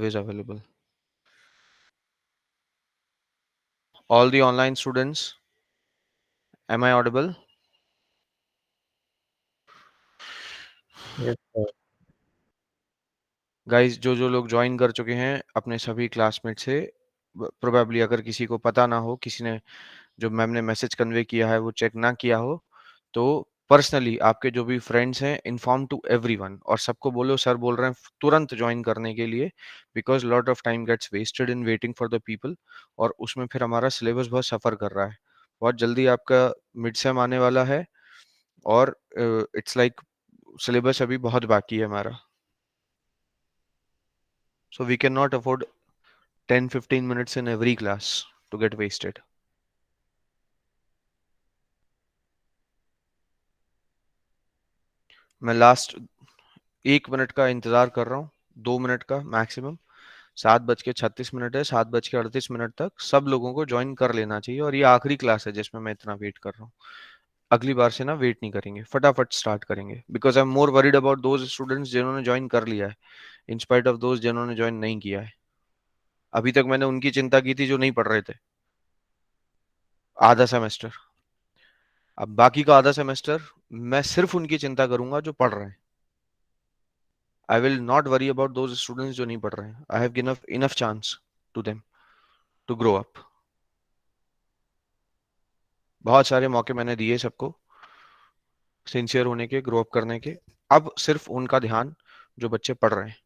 is available. All the online students, am I audible? Yes, sir. Guys जो जो लोग join कर चुके हैं अपने सभी क्लासमेट से, प्रोबेबली अगर किसी को पता ना हो, किसी ने जो मैम ने मैसेज कन्वे किया है वो चेक ना किया हो, तो पर्सनली आपके जो भी फ्रेंड्स हैं इन्फॉर्म टू एवरीवन और सबको बोलो सर बोल रहे हैं तुरंत ज्वाइन करने के लिए, because lot of time gets wasted in waiting for the people और उसमें फिर हमारा सिलेबस बहुत सफ़र कर रहा है। बहुत जल्दी आपका मिड सेम आने वाला है और इट्स लाइक सिलेबस अभी बहुत बाकी है हमारा, so we cannot afford 10-15 minutes in every class to get wasted. मैं लास्ट 1 मिनट का इंतजार कर रहा हूँ, 2 मिनट का मैक्सिमम। 7:36 है, 7:38 तक सब लोगों को ज्वाइन कर लेना चाहिए और ये आखिरी क्लास है जिसमें मैं इतना वेट कर रहा हूँ। अगली बार से ना वेट नहीं करेंगे, फटाफट स्टार्ट करेंगे, because I am more worried about those students जिन्होंने ज्वाइन कर लिया है, इन स्पाइट ऑफ दोज जिन्होंने ज्वाइन नहीं किया है। अभी तक मैंने उनकी चिंता की थी जो नहीं पढ़ रहे थे आधा सेमेस्टर। अब बाकी का आधा सेमेस्टर मैं सिर्फ उनकी चिंता करूंगा जो पढ़ रहे हैं। I will not worry about those students जो नहीं पढ़ रहे हैं। I have given enough chance to them to grow up. बहुत सारे मौके मैंने दिए सबको सिंसियर होने के, ग्रो अप करने के। अब सिर्फ उनका ध्यान जो बच्चे पढ़ रहे हैं।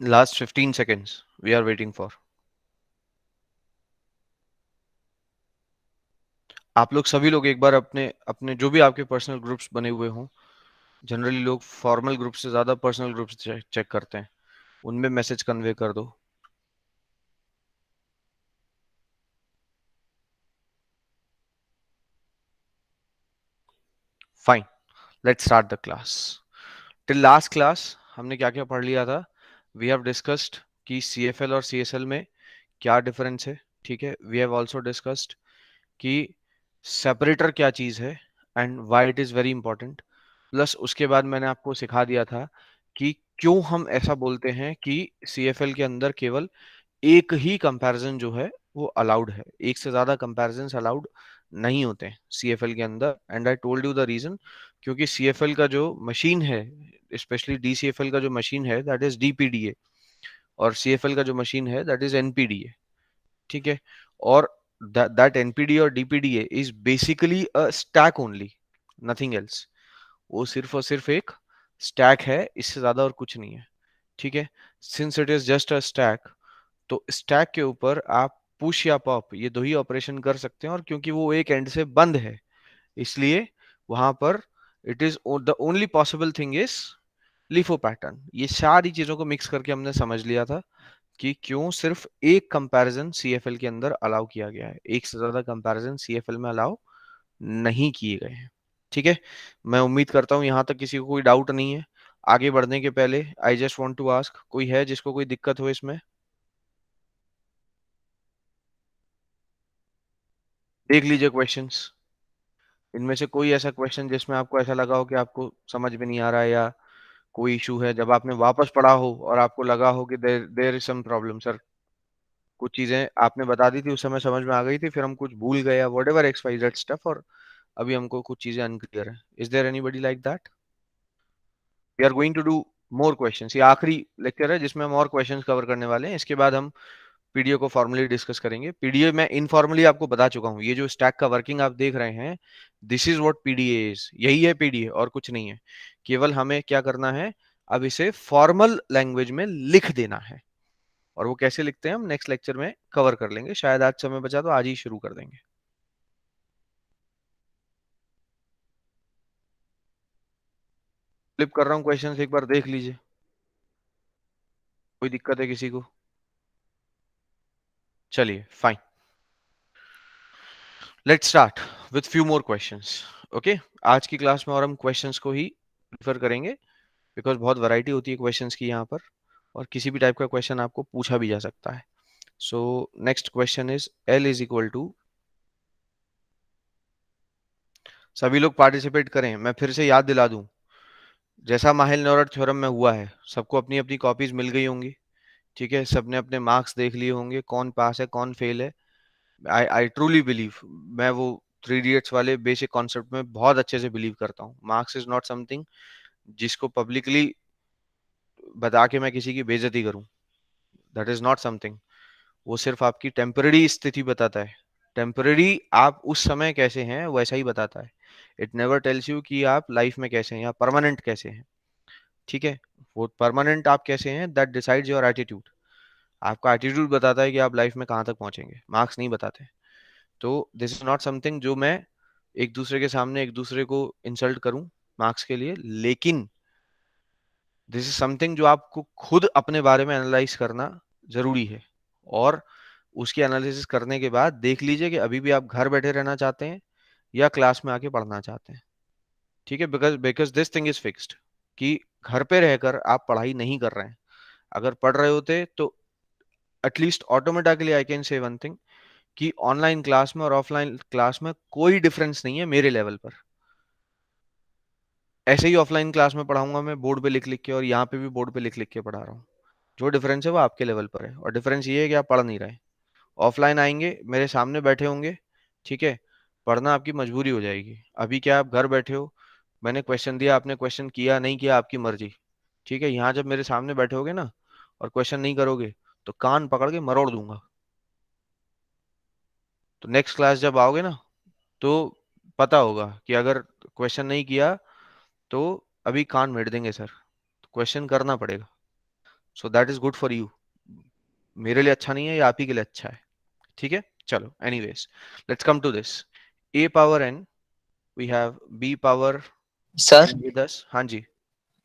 Last 15 seconds we are waiting for. आप लोग सभी लोग एक बार अपने अपने जो भी आपके पर्सनल ग्रुप्स बने हुए हों, जनरली लोग फॉर्मल ग्रुप से ज्यादा पर्सनल ग्रुप्स चेक करते हैं, उनमें मैसेज कन्वे कर दो। Fine, let's start the class. Till last class हमने क्या क्या पढ़ लिया था? वी हैव डिस्कस्ड कि CFL और CSL में क्या डिफरेंस है, ठीक है। वी हैव आल्सो डिस्कस्ड कि सेपरेटर क्या चीज है and why it is very important. Plus उसके बाद मैंने आपको सिखा दिया था कि क्यों हम ऐसा बोलते हैं कि CFL के अंदर केवल एक ही कंपैरिजन जो है वो अलाउड है, एक से ज्यादा कंपैरिजंस अलाउड नहीं होते हैं CFL के अंदर। And I told you the reason, क्योंकि CFL का जो मशीन है, स्पेशली DCFL का जो मशीन है दैट इज DPDA, और CFL का जो मशीन है दैट इज NPDA, ठीक है। और दैट NPDA और DPDA is basically a stack only, nothing else. वो सिर्फ और सिर्फ एक स्टैक है, इससे ज्यादा और कुछ नहीं है, ठीक है। Since it is just a stack, तो स्टैक के ऊपर आप पुश या पॉप ये दो ही ऑपरेशन कर सकते हैं, और क्योंकि वो एक एंड से बंद है इसलिए वहां पर it is the only possible thing is LIFO pattern. ये सारी चीजों को मिक्स करके हमने समझ लिया था कि क्यों सिर्फ एक कंपैरिजन CFL के अंदर अलाउ किया गया है, एक से ज्यादा कंपैरिजन CFL में अलाउ नहीं किए गए हैं, ठीक है। मैं उम्मीद करता हूं यहां तक किसी को कोई डाउट नहीं है। आगे बढ़ने के पहले I just want to ask, कोई है जिसको कोई दिक्कत हो इसमें? देख लीजिए क्वेश्चंस, इनमें से कोई ऐसा क्वेश्चन जिसमें आपको ऐसा लगा हो कि आपको समझ में नहीं आ रहा है, या कोई इशू है जब आपने वापस पढ़ा हो और आपको लगा हो कि there there is some problem sir, कुछ चीजें आपने बता दी थी उस समय समझ में आ गई थी, फिर हम कुछ भूल गए या whatever X Y Z stuff, और अभी हमको कुछ चीजें अनक्लियर है। Is there anybody like that? We are going to do more questions, ये आखिरी लेक्चर है जिसमें हम और क्वेश्चंस कवर करने वाले हैं। इसके बाद हम पीडीए को फॉर्मली डिस्कस करेंगे। पीडीए मैं इनफॉर्मली आपको बता चुका हूँ, ये जो स्टैक का वर्किंग आप देख रहे हैं, this is what PDA is, यही है पीडीए और कुछ नहीं है। केवल हमें क्या करना है, अब इसे फॉर्मल लैंग्वेज में लिख देना है, और वो कैसे लिखते हैं हम नेक्स्ट लेक्चर में कवर कर लेंगे। शायद आज समय बचा तो आज ही शुरू कर देंगे। फ्लिप कर रहा हूँ क्वेश्चंस, एक बार देख लीजिए, कोई दिक्कत है किसी को? चलिए fine, let's start with few more questions. Okay, आज की क्लास में और हम क्वेश्चंस को ही प्रिफर करेंगे, बिकॉज बहुत वैरायटी होती है क्वेश्चंस की यहाँ पर, और किसी भी टाइप का क्वेश्चन आपको पूछा भी जा सकता है। So next question is L is equal to, सभी लोग पार्टिसिपेट करें, मैं फिर से याद दिला दूं, जैसा माहिल नौरट थ्योरम में हुआ है, सबको अपनी अपनी कॉपीज मिल गई होंगी, ठीक है, सबने अपने मार्क्स देख लिए होंगे, कौन पास है कौन फेल है। आई आई ट्रूली बिलीव, मैं वो थ्री इडियट्स वाले बेसिक कॉन्सेप्ट में बहुत अच्छे से बिलीव करता हूँ। मार्क्स इज नॉट समथिंग जिसको पब्लिकली बता के मैं किसी की बेइज्जती करूं, दैट इज नॉट समथिंग। वो सिर्फ आपकी टेम्पररी स्थिति बताता है, टेम्पररी आप उस समय कैसे हैं वैसा ही बताता है। इट नेवर टेल्स यू कि आप लाइफ में कैसे हैं या परमानेंट कैसे हैं, ठीक है। वो परमानेंट आप कैसे हैं, दैट डिसाइड्स योर एटीट्यूड। आपका एटीट्यूड बताता है कि आप लाइफ में कहाँ तक पहुंचेंगे, मार्क्स नहीं बताते। तो दिस इज नॉट समथिंग जो मैं एक दूसरे के सामने एक दूसरे को इंसल्ट करूं मार्क्स के लिए, लेकिन दिस इज समथिंग जो आपको खुद अपने बारे में एनालाइज करना जरूरी है। और उसकी एनालिसिस करने के बाद देख लीजिए कि अभी भी आप घर बैठे रहना चाहते हैं या क्लास में आके पढ़ना चाहते हैं, ठीक है। Because because this thing is fixed कि घर पे रहकर आप पढ़ाई नहीं कर रहे हैं। अगर पढ़ रहे होते तो at least automatically I can say one thing कि ऑनलाइन क्लास में और ऑफलाइन क्लास में कोई डिफरेंस नहीं है मेरे लेवल पर। ऐसे ही ऑफलाइन क्लास में पढ़ाऊंगा मैं बोर्ड पे लिख लिख के, और यहाँ पे भी बोर्ड पे लिख लिख के पढ़ा रहा हूँ। जो डिफरेंस है वो आपके लेवल पर है, और डिफरेंस ये है कि आप पढ़ नहीं रहे। ऑफलाइन आएंगे, मेरे सामने बैठे होंगे, ठीक है, पढ़ना आपकी मजबूरी हो जाएगी। अभी क्या आप घर बैठे हो, मैंने क्वेश्चन दिया, आपने क्वेश्चन किया नहीं किया आपकी मर्जी, ठीक है। यहाँ जब मेरे सामने बैठे होगे ना और क्वेश्चन नहीं करोगे तो कान पकड़ के मरोड़ दूंगा। तो नेक्स्ट क्लास जब आओगे ना तो पता होगा कि अगर क्वेश्चन नहीं किया तो अभी कान मेड़ देंगे सर, तो क्वेश्चन करना पड़ेगा। So that is good for you, मेरे लिए अच्छा नहीं है, ये आप ही के लिए अच्छा है, ठीक है। चलो anyways, let's come to this. a power n, we have b power sir n, ये 10, हाँ जी।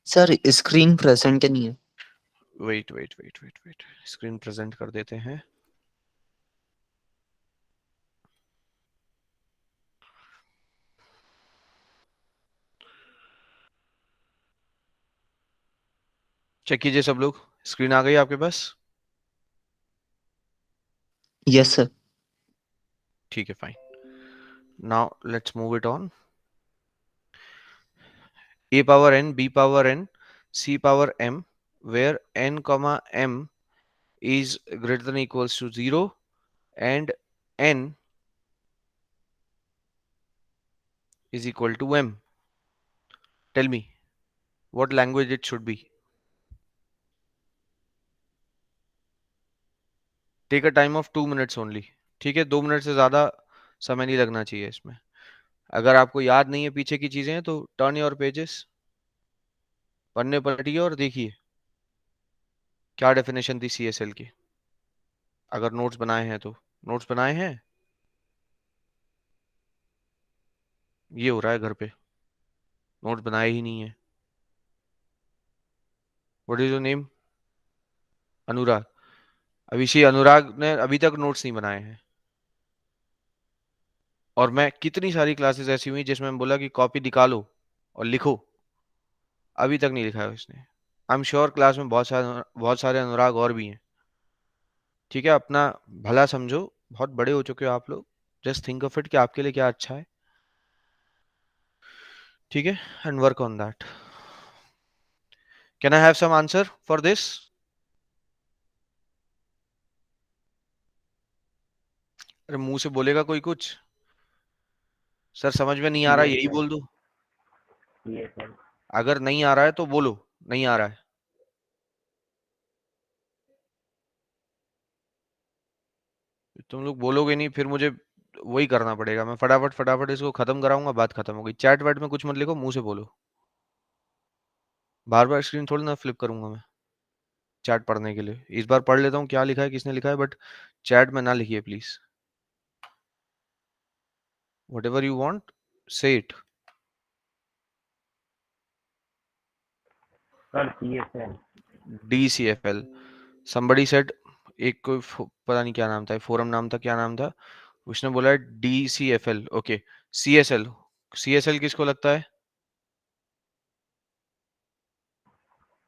सर स्क्रीन प्रेजेंट नहीं है। Wait wait wait wait wait, screen present कर देते हैं। चेक कीजिए सब लोग, स्क्रीन आ गई आपके पास? Yes sir. ठीक है fine, now let's move it on. a power n, b power n, c power m, where n comma m is greater than equals to 0 and n is equal to m. Tell me what language it should be. Take a time of 2 minutes only, ठीक है, 2 minute से ज्यादा समय नहीं लगना चाहिए इसमें। अगर आपको याद नहीं है पीछे की चीजें तो टर्न योर पेजेस, पन्ने पलटिए और देखिए क्या डेफिनेशन थी सीएसएल की। अगर नोट्स बनाए हैं तो नोट्स बनाए हैं, ये हो रहा है घर पे, नोट्स बनाए ही नहीं है। What is your name? Anurag. Abhishek Anurag ने अभी तक नोट्स नहीं बनाए हैं, और मैं कितनी सारी क्लासेस ऐसी हुई जिसमें मैं बोला कि कॉपी निकालो और लिखो, अभी तक नहीं लिखा है उसने। आई एम श्योर क्लास में बहुत सारे अनुराग और भी हैं, ठीक है। अपना भला समझो, बहुत बड़े हो चुके हो आप लोग, जस्ट थिंक ऑफ इट कि आपके लिए क्या अच्छा है, ठीक है, and work on that. Can I have some answer for this? अरे मुंह से बोलेगा कोई कुछ? सर समझ में नहीं आ रहा, यस यही सर। बोल दो। Yes sir. अगर नहीं आ रहा है तो बोलो नहीं आ रहा है। तुम लोग बोलोगे नहीं फिर मुझे वही करना पड़ेगा, मैं फटाफट फटाफट इसको खत्म कराऊंगा, बात खत्म हो गई। चैट वैट में कुछ मत लिखो, मुंह से बोलो। बार बार स्क्रीन थोड़ी ना फ्लिप करूंगा मैं चैट पढ़ने के लिए। इस बार पढ़ लेता हूँ क्या लिखा है, किसने लिखा है, बट चैट में ना लिखिए please. Whatever you want, say it. Sir CSL। DCFL, somebody said, एक कोई पता नहीं क्या नाम था, फोरम नाम था, क्या नाम था, उसने बोला है DCFL। Okay, CSL। CSL किसको लगता है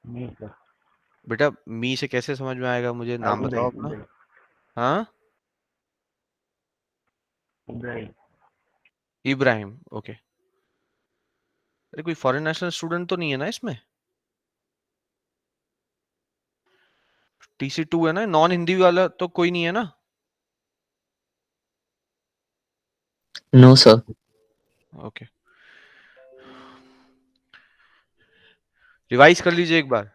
नहीं सर। बेटा? मी से कैसे समझ में आएगा मुझे, नाम उदय बताओ अपना। उदय हाँ, उदय। इब्राहिम, ओके। अरे कोई फॉरेन नेशनल स्टूडेंट तो नहीं है ना इसमें? TC2 है ना, नॉन हिंदी वाला तो कोई नहीं है ना? No, sir. ओके, रिवाइज कर लीजिए एक बार।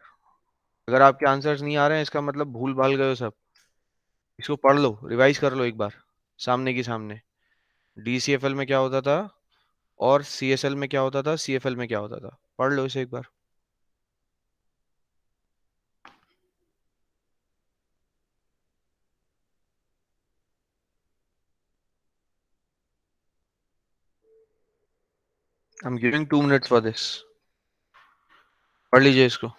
अगर आपके आंसर्स नहीं आ रहे हैं इसका मतलब भूल भाल गए हो सब। इसको पढ़ लो, रिवाइज कर लो एक बार सामने की सामने। DCFL में क्या होता था और CSL में क्या होता था, CFL में क्या होता था, पढ़ लो इसे एक बार। I am giving 2 minutes for this. पढ़ लीजिए इसको।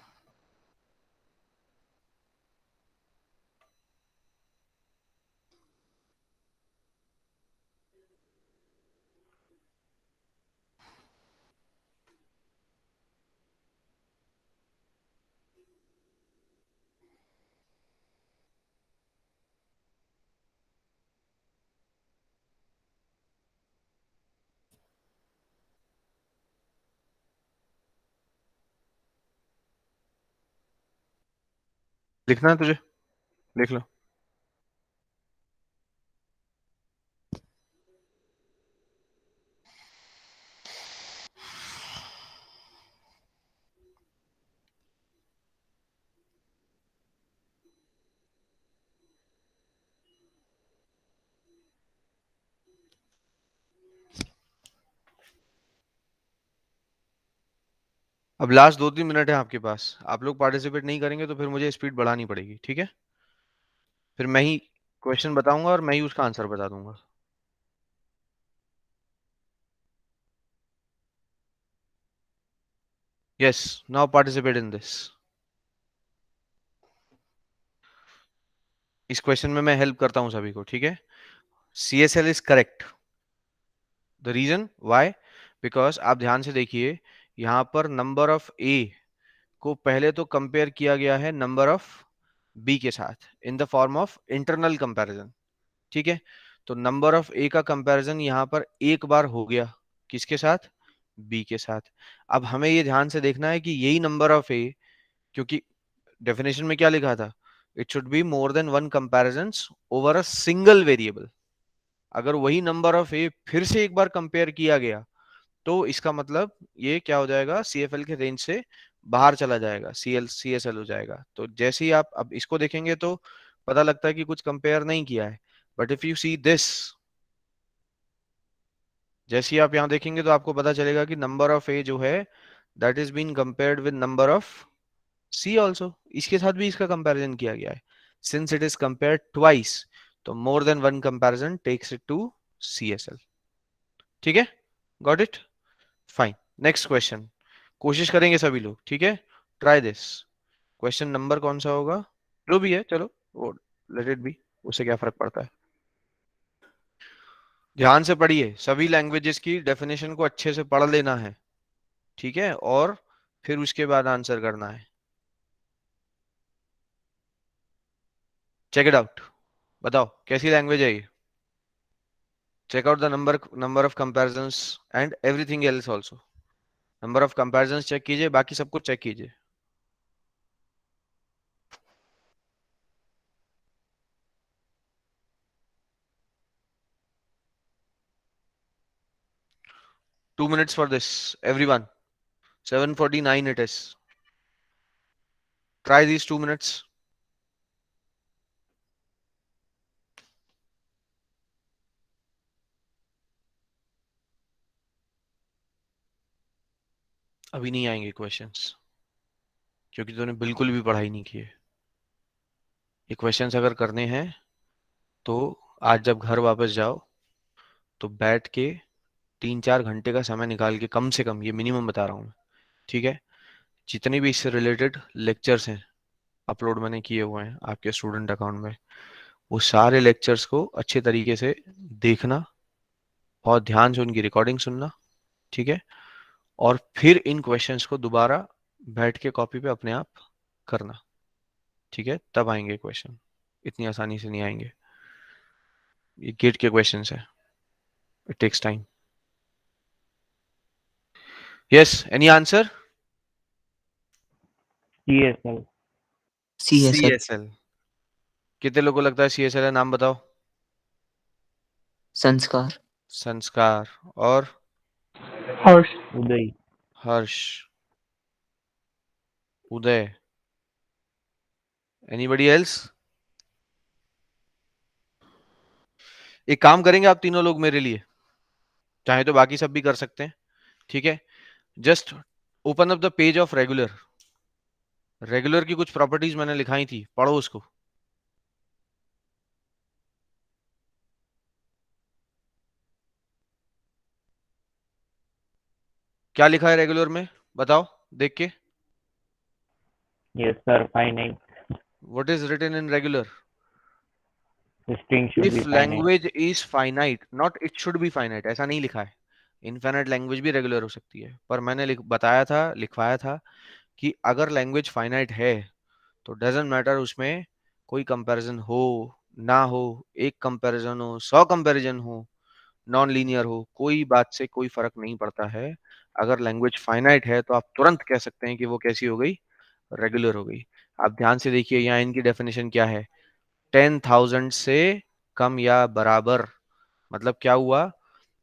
लिखना है तुझे, लिख लो। अब लास्ट 2-3 मिनट है आपके पास। आप लोग पार्टिसिपेट नहीं करेंगे तो फिर मुझे स्पीड बढ़ानी पड़ेगी, ठीक है? फिर मैं ही क्वेश्चन बताऊंगा और मैं ही उसका आंसर बता दूंगा। Yes, now participate in this. इस क्वेश्चन में मैं हेल्प करता हूं सभी को, ठीक है? CSL is correct. The reason why, because आप ध्यान से देखिए, यहां पर नंबर ऑफ ए को पहले तो कंपेयर किया गया है नंबर ऑफ बी के साथ in the form of internal comparison, ठीक है? तो नंबर ऑफ ए का कंपैरिजन यहां पर एक बार हो गया, किसके साथ? बी के साथ। अब हमें ये ध्यान से देखना है कि यही नंबर ऑफ ए, क्योंकि डेफिनेशन में क्या लिखा था, it should be more than one comparisons over a single variable. अगर वही नंबर ऑफ ए फिर से एक बार कंपेयर किया गया तो इसका मतलब ये क्या हो जाएगा, CFL के रेंज से बाहर चला जाएगा, CSL हो जाएगा। तो जैसे ही आप अब इसको देखेंगे तो पता लगता है कि कुछ कंपेयर नहीं किया है। But if you see this, जैसे ही आप यहाँ देखेंगे तो आपको पता चलेगा कि नंबर ऑफ ए जो है that is been compared with number of C also. इसके साथ भी इसका कंपैरिजन किया गया है। Since it is compared twice, तो more than one comparison takes it to CSL। ठीक है, got it, fine. Next question, कोशिश करेंगे सभी लोग, ठीक है? Try this. क्वेश्चन नंबर कौन सा होगा, जो भी है चलो वो लेट इट बी, उससे क्या फर्क पड़ता है। ध्यान से पढ़िए, सभी लैंग्वेजेस की डेफिनेशन को अच्छे से पढ़ लेना है, ठीक है? और फिर उसके बाद आंसर करना है। चेक इट आउट, बताओ कैसी लैंग्वेज है ये। Check out the number of comparisons and everything else also. Number of comparisons check कीजिए, बाकी सब कुछ चेक कीजिए। 2 minutes for this, everyone. 7:49 it is. Try these 2 minutes. अभी नहीं आएंगे क्वेश्चंस। क्योंकि तूने बिल्कुल भी पढ़ाई नहीं की है। ये क्वेश्चंस अगर करने हैं तो आज जब घर वापस जाओ तो बैठ के 3-4 घंटे का समय निकाल के, कम से कम, ये मिनिमम बता रहा हूँ मैं, ठीक है, जितने भी इससे रिलेटेड लेक्चर्स हैं अपलोड मैंने किए हुए हैं आपके स्टूडेंट अकाउंट में, वो सारे लेक्चर्स को अच्छे तरीके से देखना और ध्यान से उनकी रिकॉर्डिंग सुनना, ठीक है, और फिर इन क्वेश्चंस को दोबारा बैठ के कॉपी पे अपने आप करना, ठीक है, तब आएंगे क्वेश्चन, इतनी आसानी से नहीं आएंगे। ये गेट के क्वेश्चंस है, it takes time. Yes, any answer? CSL. CSL. CSL। कितने लोगों को लगता है CSL है? नाम बताओ। संस्कार. संस्कार। और उदय. हर्ष। उदय। Anybody else? एक काम करेंगे आप तीनों लोग मेरे लिए, चाहे तो बाकी सब भी कर सकते हैं, ठीक है। Just open up the page of regular. Regular की कुछ प्रॉपर्टीज मैंने लिखाई थी, पढ़ो उसको। क्या लिखा है रेगुलर में, बताओ देख के। Yes, sir. Finite. What is written in regular? The string should if be finite. Language is finite, not it should be finite, ऐसा नहीं लिखा है। इनफाइनाइट लैंग्वेज भी रेगुलर हो सकती है, पर मैंने बताया था, लिखवाया था कि अगर लैंग्वेज फाइनाइट है तो डजेंट मैटर उसमें कोई कंपैरिजन हो ना हो, एक कंपैरिजन हो, 100 कंपैरिजन हो, नॉन लीनियर हो, कोई बात से कोई फर्क नहीं पड़ता है। अगर लैंग्वेज फाइनाइट है तो आप तुरंत कह सकते हैं कि वो कैसी हो गई, रेगुलर हो गई। आप ध्यान से देखिए यहाँ इनकी डेफिनेशन क्या है। 10,000 से कम या बराबर, मतलब क्या हुआ,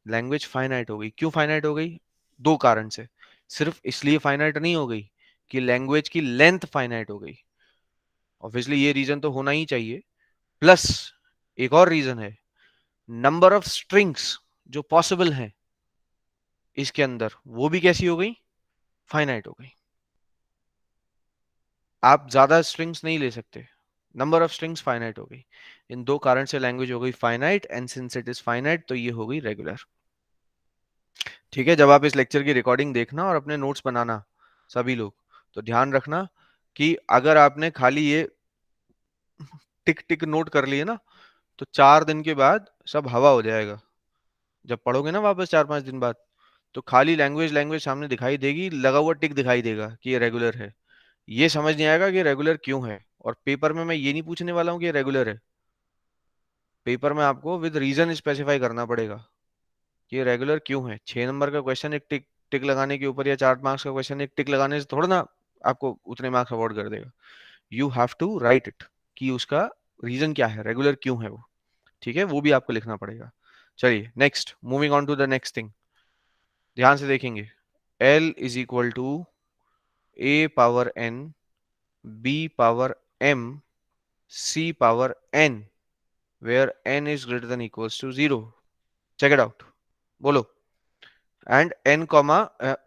लैंग्वेज फाइनाइट हो गई। क्यों फाइनाइट हो गई? दो कारण से। सिर्फ इसलिए फाइनाइट नहीं हो गई कि लैंग्वेज की लेंथ फाइनाइट हो गई, ऑब्वियसली ये रीजन तो होना ही चाहिए, प्लस एक और रीजन है, नंबर ऑफ स्ट्रिंग्स जो पॉसिबल हैं इसके अंदर, वो भी कैसी हो गई, फाइनाइट हो गई। आप ज्यादा स्ट्रिंग्स नहीं ले सकते, नंबर ऑफ स्ट्रिंग्स फाइनाइट हो गई। इन दो कारण से लैंग्वेज हो गई finite, and since it is finite तो ये हो गई रेगुलर। ठीक है, जब आप इस लेक्चर की रिकॉर्डिंग देखना और अपने नोट्स बनाना सभी लोग, तो ध्यान रखना कि अगर आपने खाली ये टिक टिक नोट कर लिए ना, तो 4 दिन के बाद सब हवा हो जाएगा। जब पढ़ोगे ना वापस 4-5 दिन बाद, तो खाली लैंग्वेज लैंग्वेज सामने दिखाई देगी, लगा हुआ टिक दिखाई देगा कि ये रेगुलर है। ये समझ नहीं आएगा कि रेगुलर क्यों है। और पेपर में मैं ये नहीं पूछने वाला हूँ कि रेगुलर है, पेपर में आपको विद रीजन स्पेसिफाई करना पड़ेगा कि ये रेगुलर क्यों है। 6 नंबर का क्वेश्चन एक टिक टिक लगाने के ऊपर, या 4 मार्क्स का क्वेश्चन एक टिक लगाने से थोड़ा ना आपको उतने मार्क्स अवॉर्ड कर देगा। You have to write it कि उसका रीजन क्या है, रेगुलर क्यों है वो, ठीक है, वो भी आपको लिखना पड़ेगा। चलिए next, moving on to the next thing, ध्यान से देखेंगे। L is equal to A power n, B power m, C power n, where n is greater than equals to 0। check it out, बोलो। and n comma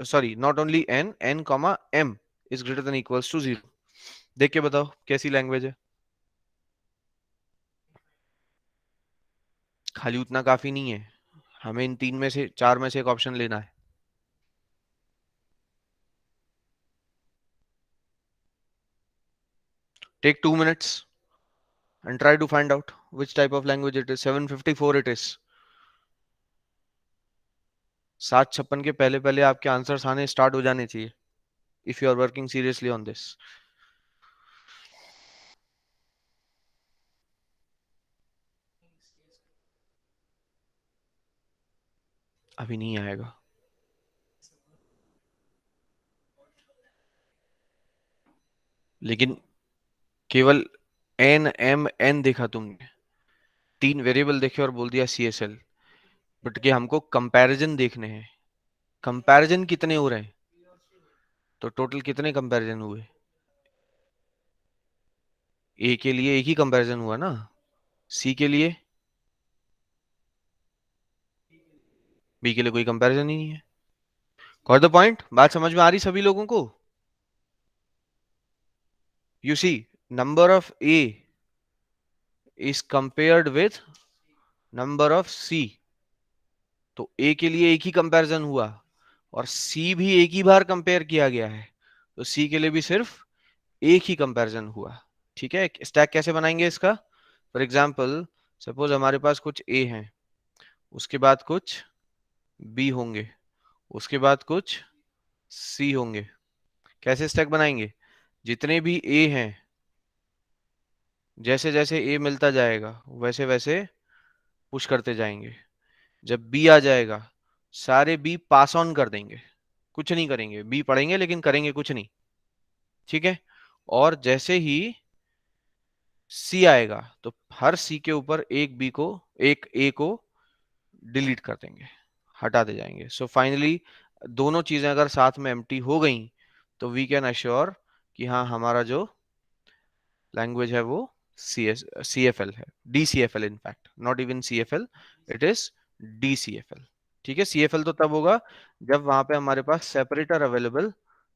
sorry, not only n comma m is greater than equals to 0। देख के बताओ कैसी language है। खाली उतना काफी नहीं है, हमें इन तीन में से, चार में से एक ऑप्शन लेना है। Take 2 minutes and try to find out which type of language it is। 754 it is। 7:56 के पहले पहले आपके आंसर्स आने स्टार्ट हो जाने चाहिए, if you are working seriously on this. अभी नहीं आएगा, लेकिन केवल एन एम एन देखा तुमने, 3 वेरिएबल देखे और बोल दिया CSL। बट के हमको कंपैरिजन देखने हैं, कंपैरिजन कितने हो रहे हैं, तो टोटल कितने कंपैरिजन हुए। ए के लिए एक ही कंपैरिजन हुआ ना, सी के लिए, बी के लिए कोई कंपैरिजन ही नहीं है। Got the point? बात समझ में आ रही सभी लोगों को? You see, number of A is compared with number of C. तो A के लिए एक ही कंपैरिजन हुआ और C भी एक ही बार कंपेयर किया गया है, तो C के लिए भी सिर्फ एक ही कंपैरिजन हुआ। ठीक है, स्टैक कैसे बनाएंगे इसका? फॉर एग्जाम्पल, सपोज हमारे पास कुछ A है, उसके बाद कुछ B होंगे, उसके बाद कुछ C होंगे। कैसे स्टैक बनाएंगे? जितने भी A हैं, जैसे जैसे A मिलता जाएगा वैसे वैसे पुश करते जाएंगे। जब B आ जाएगा, सारे B पास ऑन कर देंगे, कुछ नहीं करेंगे, B पढ़ेंगे लेकिन करेंगे कुछ नहीं। ठीक है, और जैसे ही C आएगा तो हर C के ऊपर एक B को, एक A को डिलीट कर देंगे, हटाते जाएंगे। सो फाइनली दोनों चीजें अगर साथ में एम्प्टी हो गई तो वी कैन अश्योर कि हाँ, हमारा जो लैंग्वेज है वो CFL है, DCFL, in fact not even CFL, it is DCFL। ठीक है, CFL तो तब होगा जब वहां पे हमारे पास सेपरेटर अवेलेबल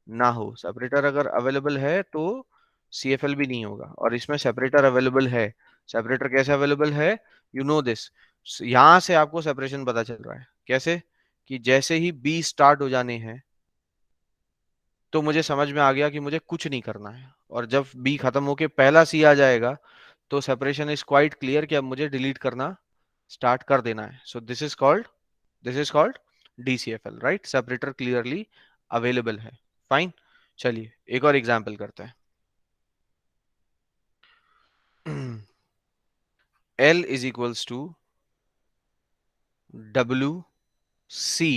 ना हो। सेपरेटर अगर अवेलेबल है तो CFL भी नहीं होगा, और इसमें सेपरेटर अवेलेबल है। सेपरेटर कैसे अवेलेबल है? यू नो दिस, यहां से आपको सेपरेशन पता चल रहा है। कैसे? कि जैसे ही B स्टार्ट हो जाने हैं तो मुझे समझ में आ गया कि मुझे कुछ नहीं करना है, और जब B खत्म होके पहला C आ जाएगा तो सेपरेशन इज क्वाइट क्लियर कि अब मुझे डिलीट करना स्टार्ट कर देना है। So this is called DCFL, right? Separator clearly available है। फाइन, चलिए एक और एग्जांपल करते हैं। L is equals to WC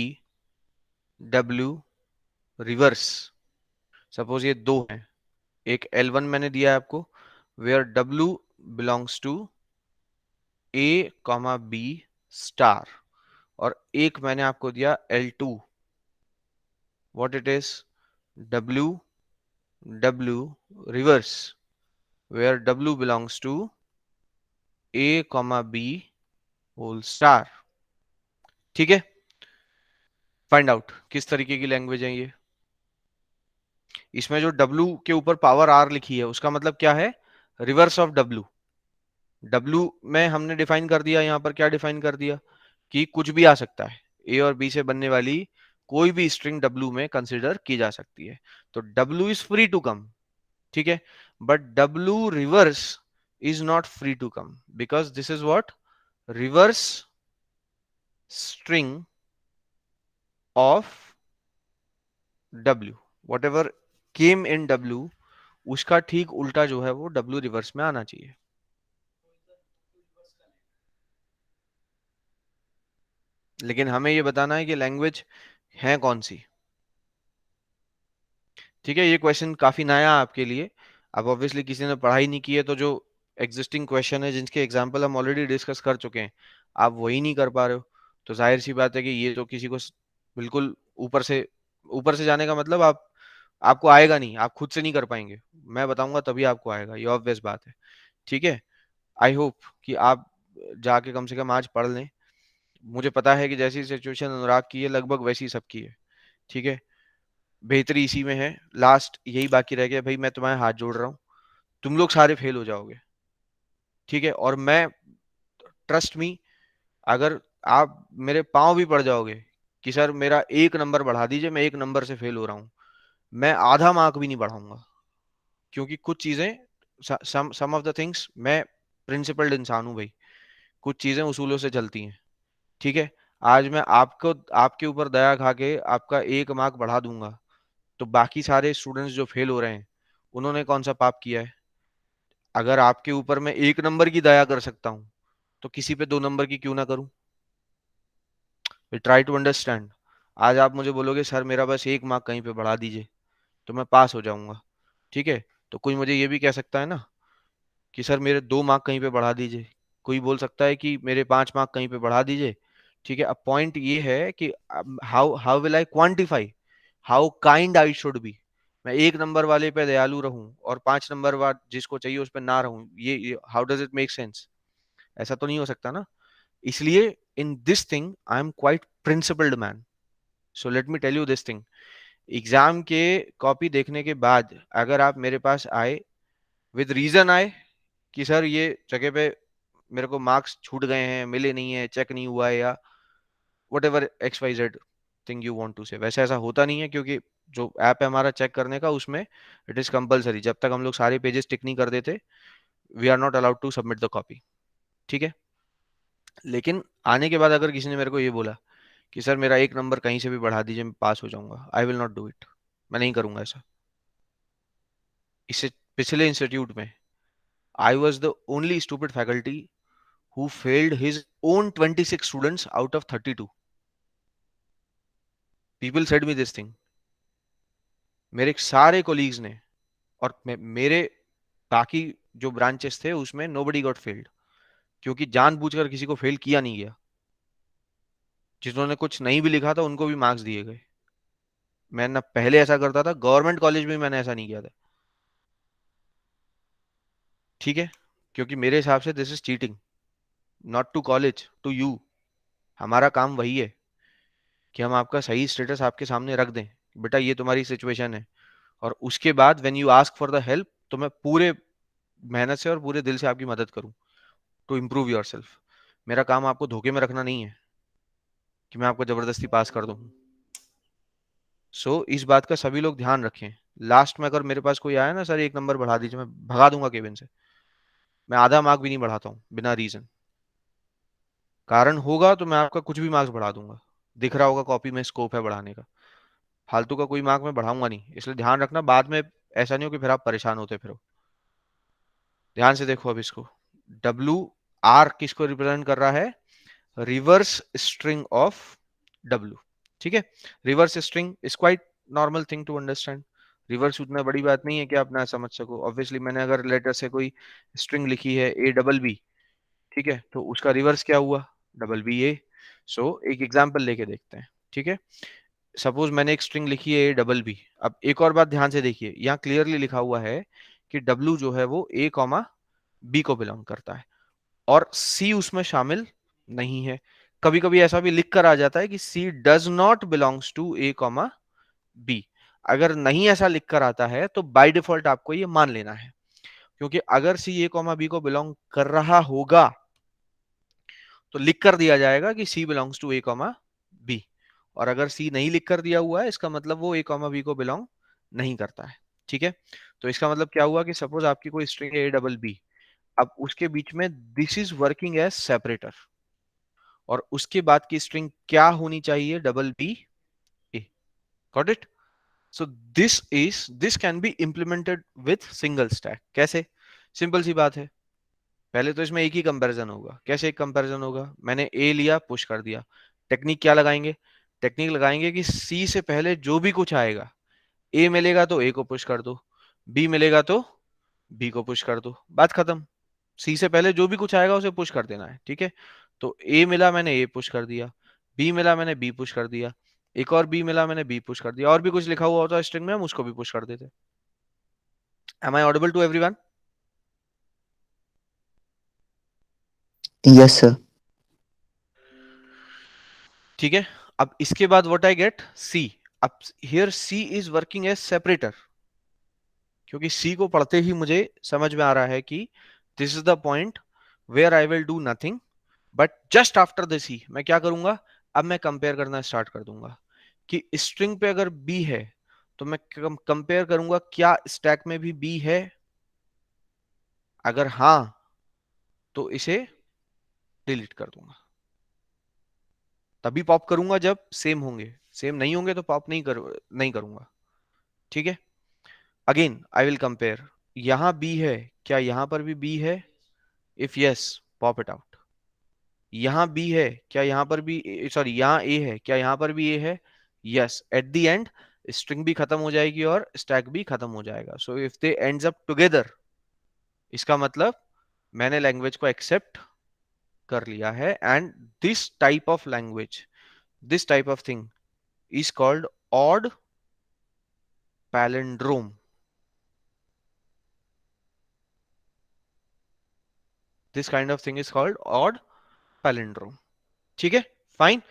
W reverse. Suppose ये दो हैं, एक L1 मैंने दिया है आपको, where W belongs to A comma B star, और एक मैंने आपको दिया L2, what it is? W W reverse, where W belongs to A comma B whole star. ठीक है, फाइंड आउट किस तरीके की लैंग्वेज है ये। इसमें जो W के ऊपर पावर R लिखी है उसका मतलब क्या है? Reverse of W। W में हमने डिफाइन कर दिया, यहां पर क्या डिफाइन कर दिया कि कुछ भी आ सकता है, A और B से बनने वाली कोई भी स्ट्रिंग W में कंसिडर की जा सकती है। तो W is free to come, ठीक है, but W reverse is not free to come, because this is what? Reverse string of W, whatever came in W, उसका ठीक उल्टा जो है वो W रिवर्स में आना चाहिए। लेकिन हमें ये बताना है कि लैंग्वेज है कौन सी। ठीक है, ये क्वेश्चन काफी नया है आपके लिए। अब ऑब्वियसली किसी ने पढ़ाई नहीं की है तो जो एग्जिस्टिंग क्वेश्चन है जिनके एग्जाम्पल हम ऑलरेडी डिस्कस कर चुके हैं, आप वही नहीं कर पा रहे हो, तो जाहिर सी बात है कि ये तो किसी को बिल्कुल ऊपर से जाने का मतलब आपको आएगा नहीं, आप खुद से नहीं कर पाएंगे, मैं बताऊंगा तभी आपको आएगा, ये ऑब्वियस बात है। ठीक है, आई होप कि आप जाके कम से कम आज पढ़ लें। मुझे पता है कि जैसी सिचुएशन अनुराग की है लगभग वैसी सबकी है। ठीक है, बेहतरी इसी में है, लास्ट यही बाकी रह गया भाई, मैं तुम्हारे हाथ जोड़ रहा हूँ, तुम लोग सारे फेल हो जाओगे। ठीक है, और मैं, ट्रस्ट मी, अगर आप मेरे पाँव भी पड़ जाओगे कि सर मेरा एक नंबर बढ़ा दीजिए, मैं एक नंबर से फेल हो रहा हूँ, मैं आधा मार्क भी नहीं बढ़ाऊंगा, क्योंकि कुछ चीजें, सम ऑफ द थिंग्स, मैं प्रिंसिपल्ड इंसान हूँ भाई, कुछ चीजें उसूलों से चलती हैं। ठीक है, आज मैं आपको, आपके ऊपर दया खा के आपका एक मार्क बढ़ा दूंगा, तो बाकी सारे स्टूडेंट्स जो फेल हो रहे हैं उन्होंने कौन सा पाप किया है? अगर आपके ऊपर मैं एक नंबर की दया कर सकता हूं तो किसी पे दो नंबर की क्यों ना करूं? Try to understand. आज आप मुझे बोलोगे सर मेरा बस एक मार्क कहीं पे बढ़ा दीजिए तो मैं पास हो जाऊंगा, ठीक है, तो कोई मुझे ये भी कह सकता है ना कि सर मेरे 2 मार्क कहीं पे बढ़ा दीजिए, कोई बोल सकता है कि मेरे 5 मार्क कहीं पे बढ़ा दीजिए। ठीक है, अब पॉइंट ये है कि how how will I quantify how kind I should be? मैं एक नंबर वाले पे दयालु रहूं और 5 नंबर वाला जिसको चाहिए उस पर ना रहूं, ये how does it make sense? ऐसा तो नहीं हो सकता ना। इसलिए in this thing I am quite principled man. So let me tell you this thing, exam के कॉपी देखने के बाद अगर आप मेरे पास आए विद रीजन आए कि सर ये जगह पे मेरे को मार्क्स छूट गए हैं, मिले नहीं है, चेक नहीं हुआ है, या whatever X Y Z thing you want to say. वैसे ऐसा होता नहीं है, क्योंकि जो ऐप है हमारा चेक करने का, उसमें इट इज कंपलसरी, जब तक हम लोग सारे पेजेस टिक नहीं कर देते we are not allowed to submit the copy. ठीक है, लेकिन आने के बाद अगर किसी ने मेरे को ये बोला कि सर मेरा एक नंबर कहीं से भी बढ़ा दीजिए, मैं पास हो जाऊंगा, आई विल नॉट डू इट। मैं नहीं करूंगा ऐसा। इससे पिछले इंस्टीट्यूट में I was the only stupid faculty who failed his own 26 students out of 32. People said me this thing. मेरे सारे कोलीग्स ने, और मेरे बाकी जो ब्रांचेस थे उसमें nobody got failed, क्योंकि जानबूझकर किसी को फेल किया नहीं गया। जिन्होंने कुछ नहीं भी लिखा था उनको भी मार्क्स दिए गए। मैं ना पहले ऐसा करता था, गवर्नमेंट कॉलेज में मैंने ऐसा नहीं किया था। ठीक है, क्योंकि मेरे हिसाब से this is cheating, not to college, to you. हमारा काम वही है कि हम आपका सही स्टेटस आपके सामने रख दें, बेटा ये तुम्हारी सिचुएशन है, और उसके बाद when you ask for the help तो मैं पूरे मेहनत से और पूरे दिल से आपकी मदद करूं टू इम्प्रूव योर सेल्फ। मेरा काम आपको धोखे में रखना नहीं है कि मैं आपको जबरदस्ती पास कर दूं। इस बात का सभी लोग ध्यान रखें। लास्ट में अगर मेरे पास कोई आया ना, सर एक नंबर बढ़ा दीजिए, मैं भगा दूंगा केबिन से। मैं आधा मार्क भी नहीं बढ़ाता हूँ बिना रीजन। कारण होगा तो मैं आपका कुछ भी मार्क्स बढ़ा दूंगा, दिख रहा होगा कॉपी में स्कोप है बढ़ाने का। फालतू का कोई मार्क मैं बढ़ाऊंगा नहीं, इसलिए ध्यान रखना, बाद में ऐसा नहीं हो कि फिर आप परेशान होते फिरो। ध्यान से देखो अब इसको। डब्ल्यू आर किसको रिप्रेजेंट कर रहा है? Reverse string of W. ठीक है, reverse string is quite normal thing to understand. Reverse उतना बड़ी बात नहीं है कि आप ना समझ सको। ऑब्वियसली मैंने अगर लेटर से कोई स्ट्रिंग लिखी है ए डबल बी, ठीक है, तो उसका रिवर्स क्या हुआ? डबल बी ए। सो एक एग्जांपल लेके देखते हैं। ठीक है, सपोज मैंने एक स्ट्रिंग लिखी है ए डबल बी। अब एक और बात ध्यान से देखिए, यहाँ क्लियरली लिखा हुआ है कि डब्ल्यू जो है वो ए कॉमा बी को बिलोंग करता है, और सी उसमें शामिल नहीं है। कभी कभी ऐसा भी लिख कर आ जाता है कि C does not belongs to A comma B. अगर नहीं ऐसा लिख कर आता है तो बाय डिफॉल्ट आपको ये मान लेना है, क्योंकि अगर सी ए कॉमा बी को बिलोंग कर रहा होगा तो लिख कर दिया जाएगा कि C belongs to A comma B, और अगर सी नहीं लिख कर दिया हुआ है इसका मतलब वो ए कॉमा बी को बिलोंग नहीं करता है। ठीक है, तो इसका मतलब क्या हुआ कि सपोज आपकी कोई स्ट्रिंग है ए डबल बी, अब उसके बीच में this is working as separator, और उसके बाद की स्ट्रिंग क्या होनी चाहिए? Double B A. Got it? So this can be implemented with single stack. कैसे? सिंपल सी बात है। पहले तो इसमें एक ही कंपैरिजन होगा। कैसे एक कंपैरिजन होगा? मैंने ए लिया, पुश कर दिया। टेक्निक क्या लगाएंगे? टेक्निक लगाएंगे कि सी से पहले जो भी कुछ आएगा, ए मिलेगा तो ए को पुश कर दो, बी मिलेगा तो बी को पुश कर दो, बात खत्म। सी से पहले जो भी कुछ आएगा उसे पुश कर देना है। ठीक है, तो ए मिला मैंने ए पुश कर दिया, बी मिला मैंने बी पुश कर दिया, एक और बी मिला मैंने बी पुश कर दिया, और भी कुछ लिखा हुआ होता है स्ट्रिंग में हम उसको भी पुश कर देते। Am I audible to everyone? Yes, sir. ठीक है, अब इसके बाद व्हाट आई गेट? सी। अब here C is working as separator, क्योंकि सी को पढ़ते ही मुझे समझ में आ रहा है कि this is the point where I will do nothing, but just after the C मैं क्या करूंगा? अब मैं कंपेयर करना स्टार्ट कर दूंगा कि स्ट्रिंग पे अगर बी है तो मैं कंपेयर करूंगा क्या स्टैक में भी बी है। अगर हाँ तो इसे डिलीट कर दूंगा। तभी पॉप करूंगा जब सेम होंगे, सेम नहीं होंगे तो पॉप नहीं करूंगा। ठीक है, अगेन आई विल कंपेयर। यहां बी है, क्या यहां पर भी बी है? If yes, pop it out. यहां बी है, क्या यहां पर भी, सॉरी यहां ए है, क्या यहां पर भी ए है? Yes. At the end string भी खत्म हो जाएगी और स्टैक भी खत्म हो जाएगा। So if they ends up together, इसका मतलब मैंने लैंग्वेज को एक्सेप्ट कर लिया है। And this type of language, this type of thing is called odd palindrome. This kind of thing is called odd palindrome. ठीक है, fine.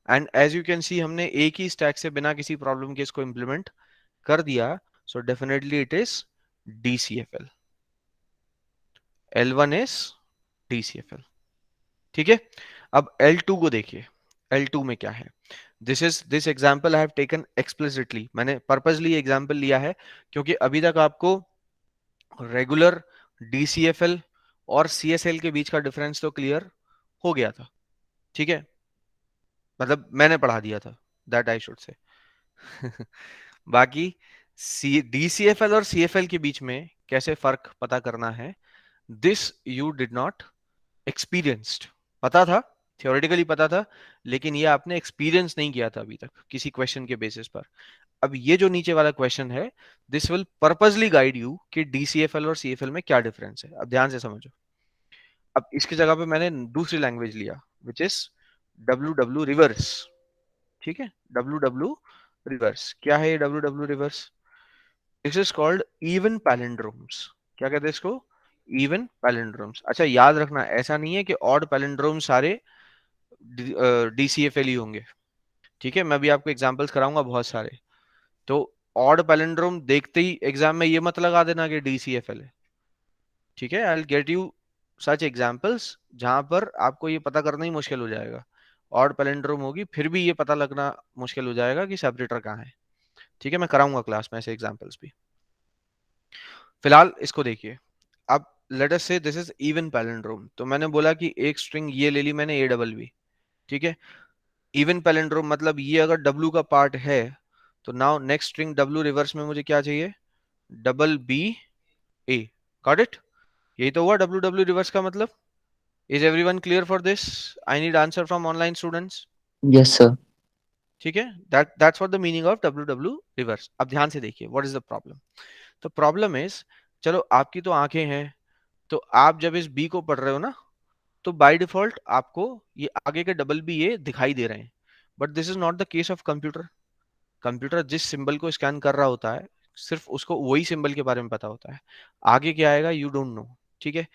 And as you can see हमने एक ही स्टैक से बिना किसी प्रॉब्लम के इसको इंप्लीमेंट कर दिया। So definitely it is DCFL. L1 is DCFL। ठीक है, अब L2 को देखिए, L2 में क्या है। This example I have taken explicitly, मैंने पर्पसली एग्जाम्पल लिया है क्योंकि अभी तक आपको रेगुलर DCFL और CSL के बीच का डिफरेंस तो क्लियर हो गया था, ठीक है, मतलब मैंने पढ़ा दिया था, दैट आई शुड से। बाकी DCFL और CFL के बीच में कैसे फर्क पता करना है, this you did not experienced. पता था, थियोरेटिकली पता था, लेकिन ये आपने एक्सपीरियंस नहीं किया था अभी तक किसी क्वेश्चन के बेसिस पर। अब ये जो नीचे वाला क्वेश्चन है, this will purposely guide you कि DCFL और CFL में क्या डिफरेंस है। अब ध्यान से समझो। अब इसकी जगह पे मैंने दूसरी लैंग्वेज लिया, विच इज WW रिवर्स। ठीक है, WW रिवर्स क्या है? ये WW reverse, this is called even palindromes. क्या कहते हैं इसको? Even palindromes. अच्छा, याद रखना, ऐसा नहीं है कि ऑड पैलिंड्रोम सारे DCFL ही होंगे। ठीक है, मैं भी आपको एग्जांपल्स कराऊंगा बहुत सारे। तो ऑड पैलिंड्रोम देखते ही एग्जाम में ये मत लगा देना कि DCFL है। ठीक है, I will get you such examples जहां पर आपको ये पता करना ही मुश्किल हो जाएगा। ऑड पैलिंड्रोम होगी फिर भी ये पता लगना मुश्किल हो जाएगा कि सेपरेटर कहाँ है। ठीक है, मैं कराऊंगा क्लास में ऐसे एग्जांपल्स भी। फिलहाल इसको देखिए। अब लेट अस से दिस इज इवन पैलिंड्रोम, तो मैंने बोला कि एक स्ट्रिंग ये ले ली मैंने AWB। ठीक है, इवन पैलिंड्रोम मतलब ये अगर W का पार्ट है तो now next string W reverse में मुझे क्या चाहिए? BBA। Got it? यही तो हुआ WW रिवर्स का मतलब। Is everyone clear for this? I need answer from online students. Yes, sir. ठीक है, that's what the meaning of WW reverse. अब ध्यान से देखिए, व्हाट इज द प्रॉब्लम। तो प्रॉब्लम इज, चलो आपकी तो आंखें हैं, तो आप जब इस बी को पढ़ रहे हो ना, तो बाय डिफॉल्ट आपको ये आगे के BBA दिखाई दे रहे हैं, but this is not the case of computer. Computer जिस सिंबल को स्कैन कर रहा होता है, सिर्फ उसको वही सिंबल के बारे में पता होता है, आगे क्या आएगा यू डोंट नो। ठीक है,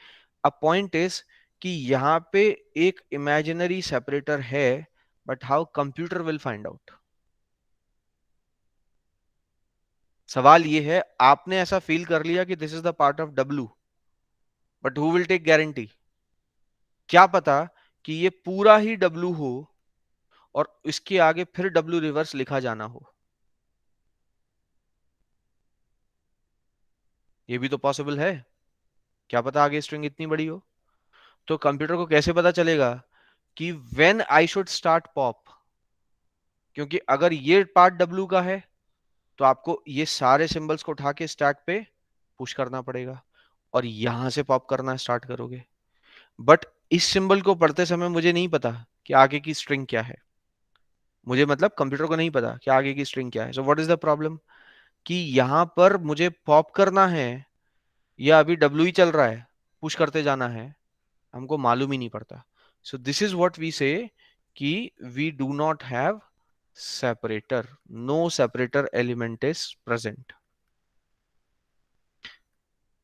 अब पॉइंट इज कि यहाँ पे एक इमेजिनरी सेपरेटर है, but how computer will find out. सवाल ये है, आपने ऐसा फील कर लिया कि this is the part of W, but who will take guarantee? क्या पता कि ये पूरा ही W हो और इसके आगे फिर W रिवर्स लिखा जाना हो। ये भी तो पॉसिबल है, क्या पता आगे स्ट्रिंग इतनी बड़ी हो। तो कंप्यूटर को कैसे पता चलेगा कि when I should start pop? क्योंकि अगर ये पार्ट W का है तो आपको ये सारे सिंबल्स को उठा के स्टैक पे पुश करना पड़ेगा और यहां से पॉप करना स्टार्ट करोगे। बट इस सिंबल को पढ़ते समय मुझे नहीं पता कि आगे की स्ट्रिंग क्या है। मुझे मतलब कंप्यूटर को नहीं पता कि आगे की स्ट्रिंग क्या है। So what is the problem कि यहां पर मुझे पॉप करना है या अभी W ही चल रहा है, पुश करते जाना है, हमको मालूम ही नहीं पड़ता। So this is what we say कि we do not have separator, no separator element is present.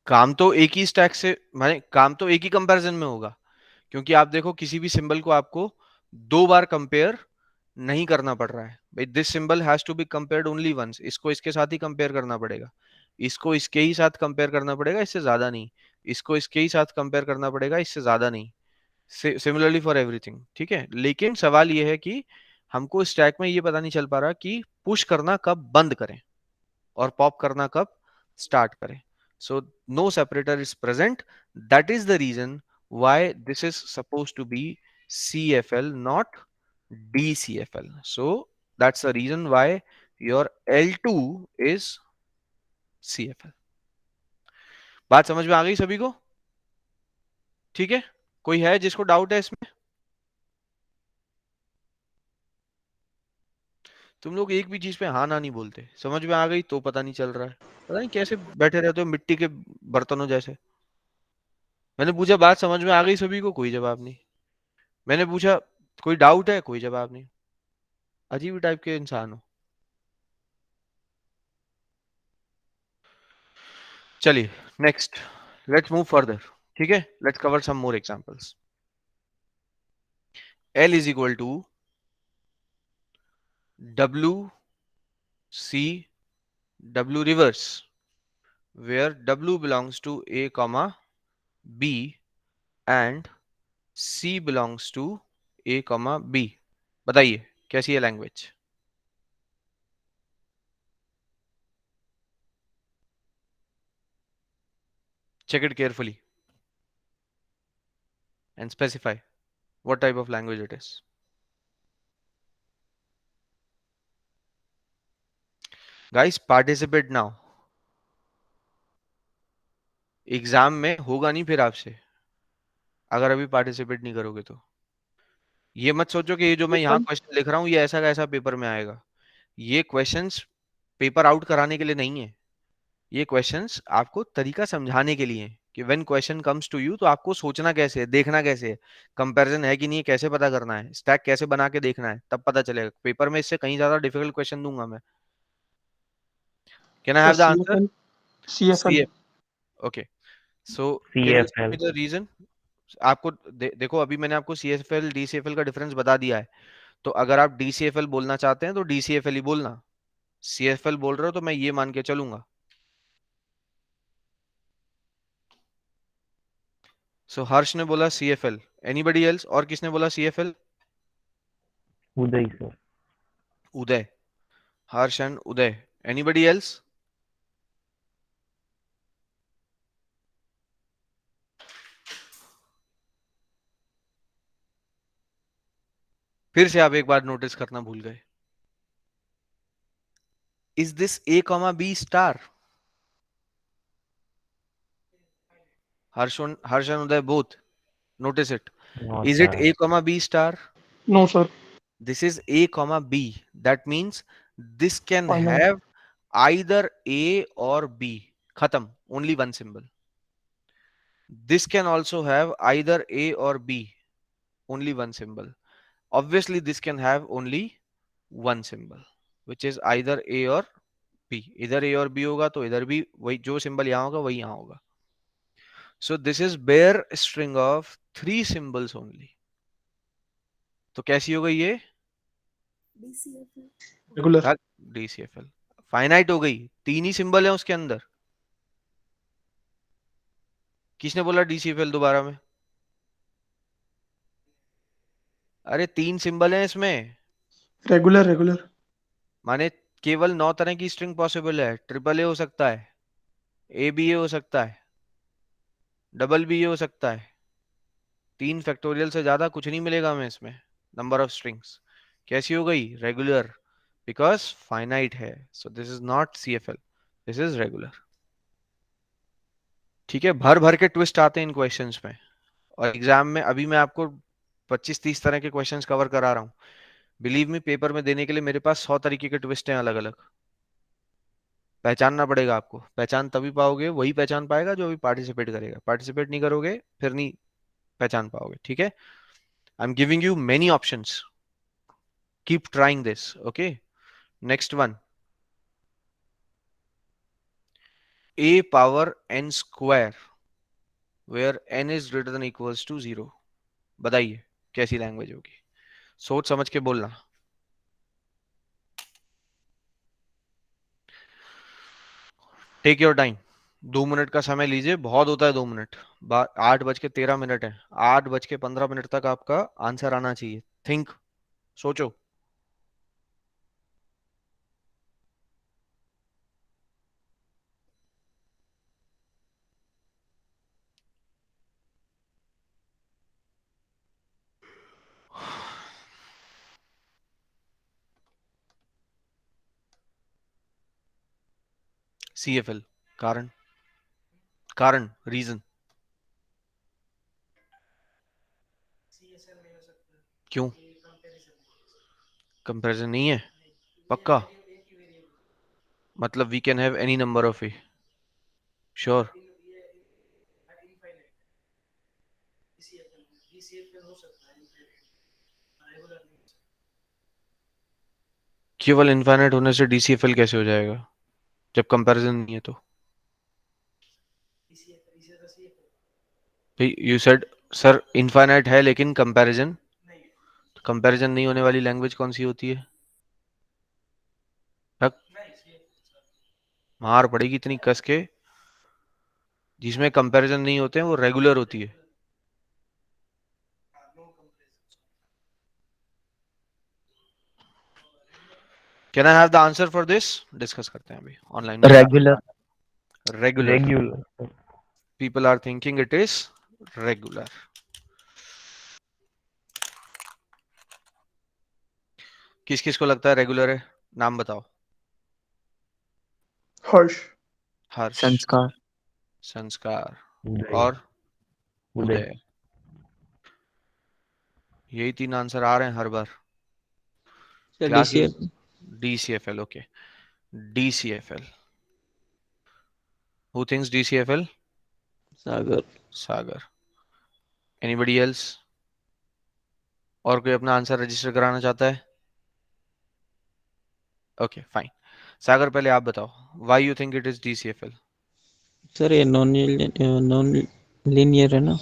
काम तो एक ही स्टैक से, माने काम तो एक ही कंपैरिजन में होगा, क्योंकि आप देखो किसी भी सिंबल को आपको दो बार कंपेयर नहीं करना पड़ रहा है। भाई this symbol has to be compared only once, इसको इसके साथ ही कंपेयर करना पड़ेगा, इसको इसके ही साथ कंपेयर करना पड़ेगा, इससे ज्यादा नहीं, इसको इसके ही साथ कंपेयर करना पड़ेगा, इससे ज्यादा नहीं, सिमिलरली फॉर एवरीथिंग। ठीक है, लेकिन सवाल ये है कि हमको स्टैक में ये पता नहीं चल पा रहा कि पुश करना कब बंद करें और पॉप करना कब स्टार्ट करें। So no separator is present, that is the reason why this is suppose to be CFL not DCFL. So that's the reason why your L2 is CFL. बात समझ में आ गई सभी को? ठीक है, कोई है जिसको डाउट है इसमें? तुम लोग एक भी चीज पे हाँ ना नहीं बोलते, समझ में आ गई तो पता नहीं चल रहा है, पता नहीं कैसे बैठे रहते हो मिट्टी के बर्तनों जैसे। मैंने पूछा बात समझ में आ गई सभी को, कोई जवाब नहीं। मैंने पूछा कोई डाउट है, कोई जवाब नहीं। अजीब टाइप के इंसान हो। चलिए नेक्स्ट, लेट्स मूव फर्दर। ठीक है, let's cover some more examples. L is equal to W C W reverse, where W belongs to A comma B and C belongs to A, B. बताइए कैसी है language? Check it carefully and specify what type of language it is. Guys, participate now. Exam में होगा नहीं फिर आपसे अगर अभी पार्टिसिपेट नहीं करोगे तो। ये मत सोचो कि ये जो मैं यहाँ क्वेश्चन लिख रहा हूँ ये ऐसा का ऐसा पेपर में आएगा। ये क्वेश्चंस पेपर आउट कराने के लिए नहीं है। ये क्वेश्चंस आपको तरीका समझाने के लिए है कि when question comes to you तो आपको सोचना कैसे है, देखना कैसे है, कंपैरिजन है कि नहीं है, कैसे पता करना है, स्टैक कैसे बना के देखना है, तब पता चलेगा। पेपर में इससे कहीं ज्यादा डिफिकल्ट क्वेश्चन दूंगा मैं। Can I have the answer? CFL. Okay, so can you tell CFL. Me the reason? आपको देखो अभी मैंने आपको CFL DCFL का डिफरेंस बता दिया है। तो अगर आप DCFL बोलना चाहते हैं तो DCFL ही बोलना। CFL बोल रहे हो तो मैं ये मान के चलूंगा। सो हर्ष ने बोला CFL, एनीबडी एल्स? और किसने बोला CFL? Uday, sir. Uday, Harsh and Uday. Anybody else? फिर से आप एक बार नोटिस करना भूल गए। Is this A, B star? Harsh and Uday both notice it. No, Is it sir. A, B star? No, sir. This is A, B. That means this can Finite. have either A or B. Khatam. Only one symbol. This can also have either A or B. Only one symbol. Obviously, this can have only one symbol, which is either A or B. इधर A और B होगा तो इधर भी वही जो symbol यहाँ होगा वही यहाँ होगा. So this is bare string of 3 symbols only. तो कैसी हो गई ये? Regular. DCFL. फाइनाइट हो गई, 3 ही सिंबल है उसके अंदर। किसने बोला DCFL दोबारा में? अरे 3 सिंबल हैं इसमें। Regular. माने केवल 9 तरह की स्ट्रिंग पॉसिबल है। ट्रिपल ए हो सकता है, ABA हो सकता है, डबल BA हो सकता है। 3 फैक्टोरियल से ज्यादा कुछ नहीं मिलेगा हमें इसमें नंबर ऑफ स्ट्रिंग्स। कैसी हो गई? रेगुलर, बिकॉज फाइनाइट है। So this is not CFL, this is regular. ठीक है, भर भर के ट्विस्ट आते हैं इन क्वेश्चंस में, और एग्जाम में अभी मैं आपको 25-30 तरह के क्वेश्चंस कवर करा रहा हूँ। बिलीव मी, पेपर में देने के लिए मेरे पास 100 तरीके के ट्विस्ट हैं अलग अलग। पहचानना पड़ेगा आपको। पहचान तभी पाओगे, वही पहचान पाएगा जो अभी पार्टिसिपेट करेगा। पार्टिसिपेट नहीं करोगे फिर नहीं पहचान पाओगे। ठीक है, I am giving you many options, keep trying this. Okay, next one, a power n square where n is greater than equals to 0। बताइए कैसी लैंग्वेज होगी? सोच समझ के बोलना। टेक योर टाइम, 2 मिनट का समय लीजिए, बहुत होता है 2 मिनट। 8:13 है, 8:15 तक आपका आंसर आना चाहिए। थिंक, सोचो। CFL, कारण, कारण, रीजन क्यों? कंपैरिजन नहीं है पक्का? मतलब we can have any number of A, sure? केवल इनफाइनाइट होने से DCFL कैसे हो जाएगा जब कंपैरिजन नहीं है? तो यू सेड सर इनफाइनाइट है लेकिन कंपैरिजन, कंपैरिजन नहीं होने वाली लैंग्वेज कौन सी होती है? तक मार पड़ेगी इतनी कस के। जिसमें कंपैरिजन नहीं होते हैं वो रेगुलर होती है। Can I have the answer for this? Discuss करते हैं अभी ऑनलाइन में क्या Regular. Regular. Regular, sir. People are thinking it is regular. किस किस को लगता है रेगुलर है? नाम बताओ। हर्ष। हर्ष, Sanskar. संस्कार Uday. और Uday. उदय। यही 3 आंसर आ रहे हैं हर बार। Sir, class DCF. DCFL, okay. DCFL, who thinks DCFL? Sagar. Sagar. Anybody else? और कोई अपना आंसर रजिस्टर कराना चाहता है? Okay fine. सागर पहले आप बताओ, why you think it is DCFL? Sir ये नॉन लीनियर है ना।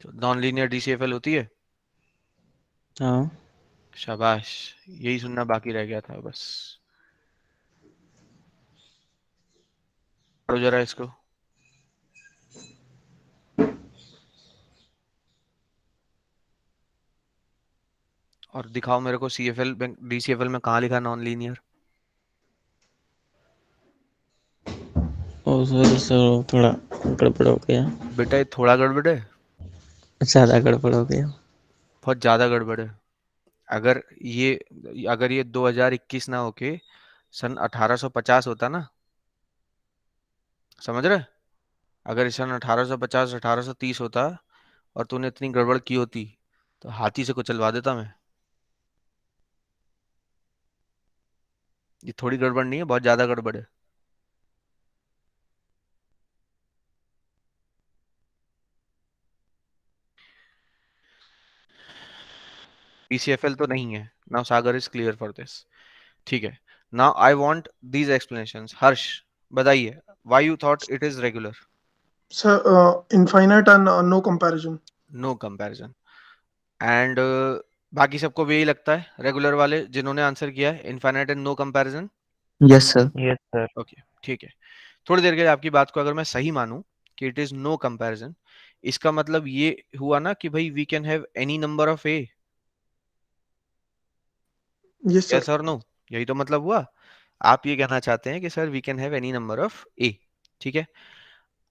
तो नॉन लीनियर DCFL होती है। हाँ। शाबाश, यही सुनना बाकी रह गया था बस। पढ़ो जरा इसको और दिखाओ मेरे को CFL DCFL में कहाँ लिखा नॉन लीनियर। ओ सॉरी सर, थोड़ा गड़बड़ हो गया। बेटा ये थोड़ा गड़बड़ है, ज़्यादा गड़बड़ हो गया। बहुत ज्यादा गड़बड़ है। अगर ये अगर ये 2021 ना होके सन 1850 होता ना, समझ रहे? अगर सन 1850 1830 होता और तूने इतनी गड़बड़ की होती तो हाथी से कुचलवा देता मैं। ये थोड़ी गड़बड़ नहीं है, बहुत ज्यादा गड़बड़ है। DCFL तो नहीं है। Now Sagar is clear for this. ठीक है, now I want these explanations. Harsh बताइए, why you thought it is regular? Sir, infinite and no comparison. No comparison. And बाकी सबको भी यही लगता है, रेगुलर वाले जिन्होंने आंसर किया है, infinite and no comparison. Yes sir. Yes, sir. Okay ठीक है। थोड़ी देर के लिए आपकी बात को अगर मैं सही मानूं कि इट इज नो कंपैरिजन, इसका मतलब ये हुआ ना कि भाई we can have any number of A. Yes, sir. Yes और नो, यही तो मतलब हुआ। आप ये कहना चाहते हैं कि sir we can have any number of A. ठीक है,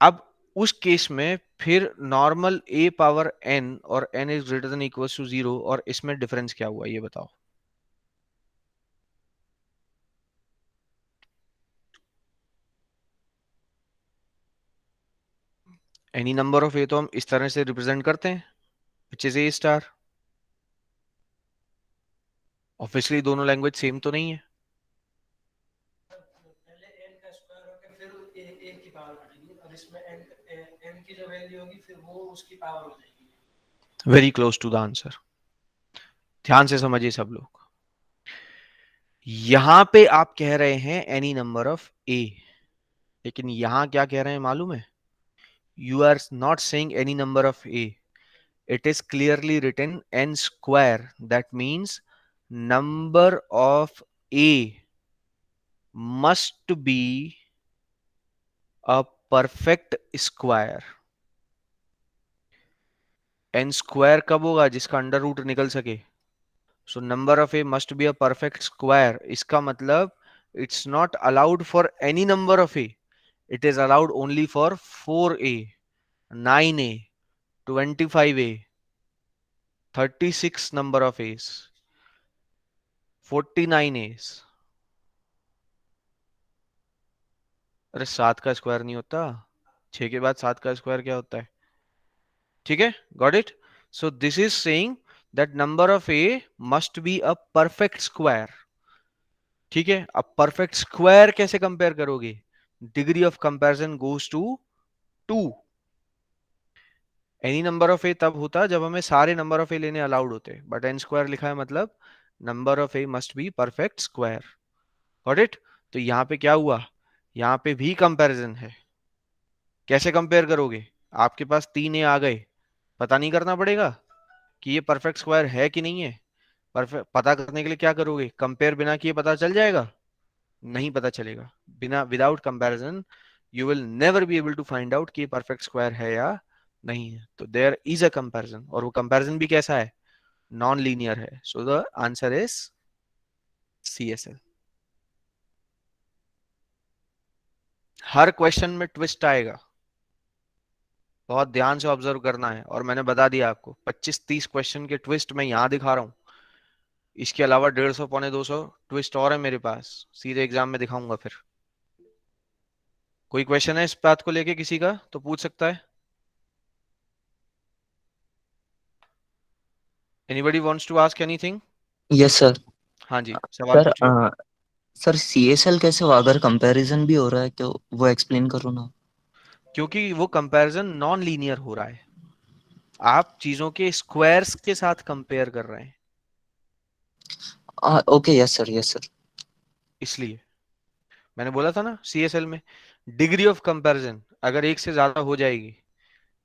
अब उस केस में फिर नॉर्मल ए पावर एन और N is greater than equal to 0, और इसमें डिफरेंस क्या हुआ ये बताओ। एनी नंबर ऑफ ए तो हम इस तरह से रिप्रेजेंट करते हैं, which is a star. Obviously दोनों लैंग्वेज सेम तो नहीं है। पहले n का स्क्वायर होकर फिर a की पावर बढ़ेगी, और इसमें n की जो वैल्यू होगी फिर वो उसकी पावर हो जाएगी। Very close to the answer. ध्यान से समझिए सब लोग, यहां पे आप कह रहे हैं एनी नंबर ऑफ ए, लेकिन यहां क्या कह रहे हैं मालूम है? You are not saying any number of A, it is clearly written n square. That means number of a must be a perfect square. n square कब होगा? जिसका अंडर रूट निकल सके। so number of a must be a perfect square, इसका मतलब it's not allowed for any number of a, it is allowed only for 4a, 9a, 25a, 36 number of a's, 49 a's। अरे 7 का square नहीं होता, 6 के बाद 7 का स्क्वायर क्या होता है? ठीक है, got it. So this is saying that number of A must be a perfect square. ठीक है, अब परफेक्ट स्क्वायर कैसे कंपेयर करोगे? Degree of comparison goes to 2। Any number of A तब होता जब हमें सारे नंबर ऑफ ए लेने अलाउड होते, बट एन स्क्वायर लिखा है मतलब number of A must be perfect square. Got it. तो यहाँ पे क्या हुआ? यहाँ पे भी कंपैरिजन है। कैसे कंपेयर करोगे? आपके पास 3 ए आ गए, पता नहीं करना पड़ेगा कि ये परफेक्ट स्क्वायर है कि नहीं है। परफेक्ट पता करने के लिए क्या करोगे? कंपेयर बिना किए पता चल जाएगा? नहीं पता चलेगा। बिना without comparison you will never be able to find out कि ये perfect square है या नहीं है. तो there is a comparison, और वो comparison भी कैसा है? Non-linear है. So the answer is CSL. Her question में ट्विस्ट आएगा, बहुत ध्यान से ऑब्जर्व करना है. और मैंने बता दिया आपको 25-30 क्वेश्चन के ट्विस्ट मैं यहां दिखा रहा हूं. इसके अलावा 150 पौने 200 ट्विस्ट और है मेरे पास, सीधे एग्जाम में दिखाऊंगा. फिर कोई क्वेश्चन है इस बात को लेके किसी का तो पूछ सकता है. Anybody wants to ask anything? Yes sir. हाँ जी, सवाल सर पूछिए. सर सीएसएल कैसे हुआ? अगर कंपैरिजन भी हो रहा है तो वो एक्सप्लेन करो ना. क्योंकि वो कंपैरिजन नॉन लीनियर हो रहा है, आप चीजों के स्क्वायर्स के साथ कंपेयर कर रहे हैं, okay. Yes sir, yes sir. इसलिए मैंने बोला था ना सीएसएल में डिग्री ऑफ कंपैरिजन अगर एक से ज्यादा हो जाएगी,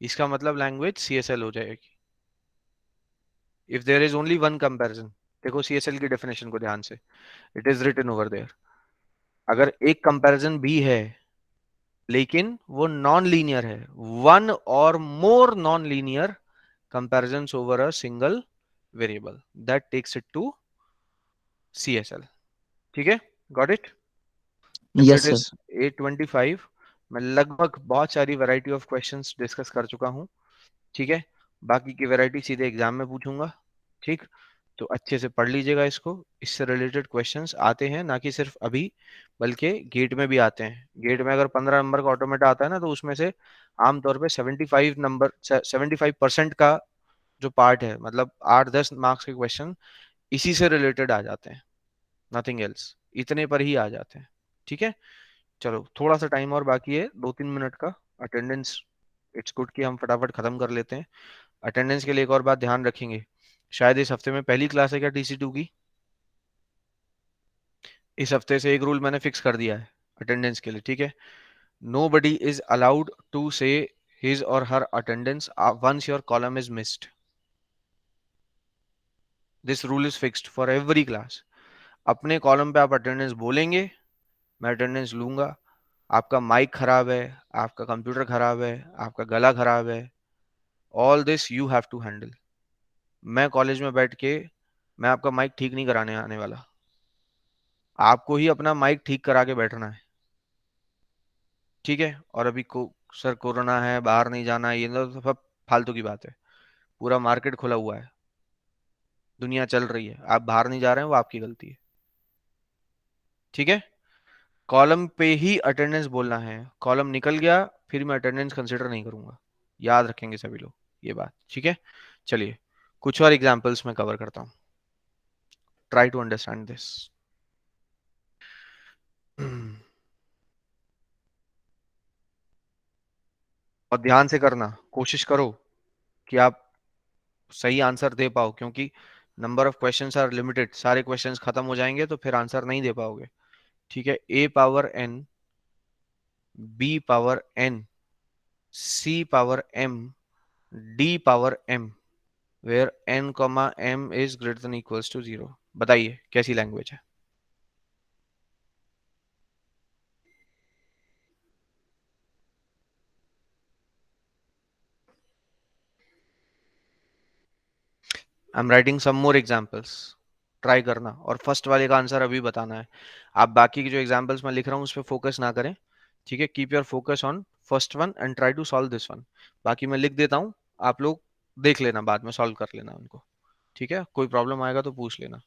इसका मतलब लैंग्वेज सीएसएल हो जाएगी. If there is only one comparison, देखो सीएसएल की डेफिनेशन को ध्यान से, it is written over there. अगर एक कंपैरिजन भी है लेकिन वो नॉन लीनियर है, वन और more non linear comparisons over a single variable, that takes it to CSL. ठीक है, got it? Till yes it sir. is 8:25. मैं लगभग बहुत सारी वैरायटी ऑफ क्वेश्चंस डिस्कस कर चुका हूँ. ठीक है, बाकी की वैरायटी सीधे एग्जाम में पूछूंगा. ठीक, तो अच्छे से पढ़ लीजिएगा इसको. इससे रिलेटेड क्वेश्चंस आते हैं, ना कि सिर्फ अभी, बल्कि गेट में भी आते हैं. गेट में अगर 15 नंबर का ऑटोमेटा आता है ना, तो उसमें से आमतौर पे 75% का जो पार्ट है, मतलब 8-10 मार्क्स के क्वेश्चन इसी से रिलेटेड आ जाते हैं, नथिंग एल्स. इतने पर ही आ जाते हैं. ठीक है, चलो थोड़ा सा टाइम और बाकी है, 2-3 मिनट का. अटेंडेंस, इट्स गुड कि हम फटाफट खत्म कर लेते हैं. अटेंडेंस के लिए एक और बात ध्यान रखेंगे, शायद इस हफ्ते में पहली क्लास है क्या TC2 की? इस हफ्ते से एक रूल मैंने फिक्स कर दिया है अटेंडेंस के लिए. ठीक है, nobody is allowed to say his or her attendance once your column is missed. This rule is fixed for every class. अपने कॉलम पे आप अटेंडेंस बोलेंगे, मैं अटेंडेंस लूंगा. आपका माइक खराब है, आपका कंप्यूटर खराब है, आपका गला खराब है, all this you have to handle. मैं कॉलेज में बैठ के मैं आपका माइक ठीक नहीं कराने आने वाला, आपको ही अपना माइक ठीक करा के बैठना है. ठीक है, और अभी सर कोरोना है, बाहर नहीं जाना, ये तो सब फालतू की बात है. पूरा मार्केट खुला हुआ है, दुनिया चल रही है, आप बाहर नहीं जा रहे हैं, वो आपकी गलती है. ठीक है, कॉलम पे ही अटेंडेंस बोलना है. कॉलम निकल गया फिर मैं अटेंडेंस कंसिडर नहीं करूंगा. याद रखेंगे सभी लोग ये बात. ठीक है, चलिए कुछ और एग्जांपल्स में कवर करता हूं. Try to understand this. और ध्यान से करना, कोशिश करो कि आप सही आंसर दे पाओ, क्योंकि number of questions are limited. सारे क्वेश्चंस खत्म हो जाएंगे तो फिर आंसर नहीं दे पाओगे. ठीक है, a power n, b power n, c power m, d power m, where n comma m is greater than equals to 0. बताइए कैसी लैंग्वेज है? I am writing some more examples. Try करना, और फर्स्ट वाले का आंसर अभी बताना है. आप बाकी की जो एग्जांपल्स मैं लिख रहा हूँ उस पर फोकस ना करें. ठीक है, keep your focus on first one and try to solve this one. बाकी मैं लिख देता हूँ, आप लोग देख लेना, बाद में सॉल्व कर लेना उनको. ठीक है, कोई प्रॉब्लम आएगा तो पूछ लेना.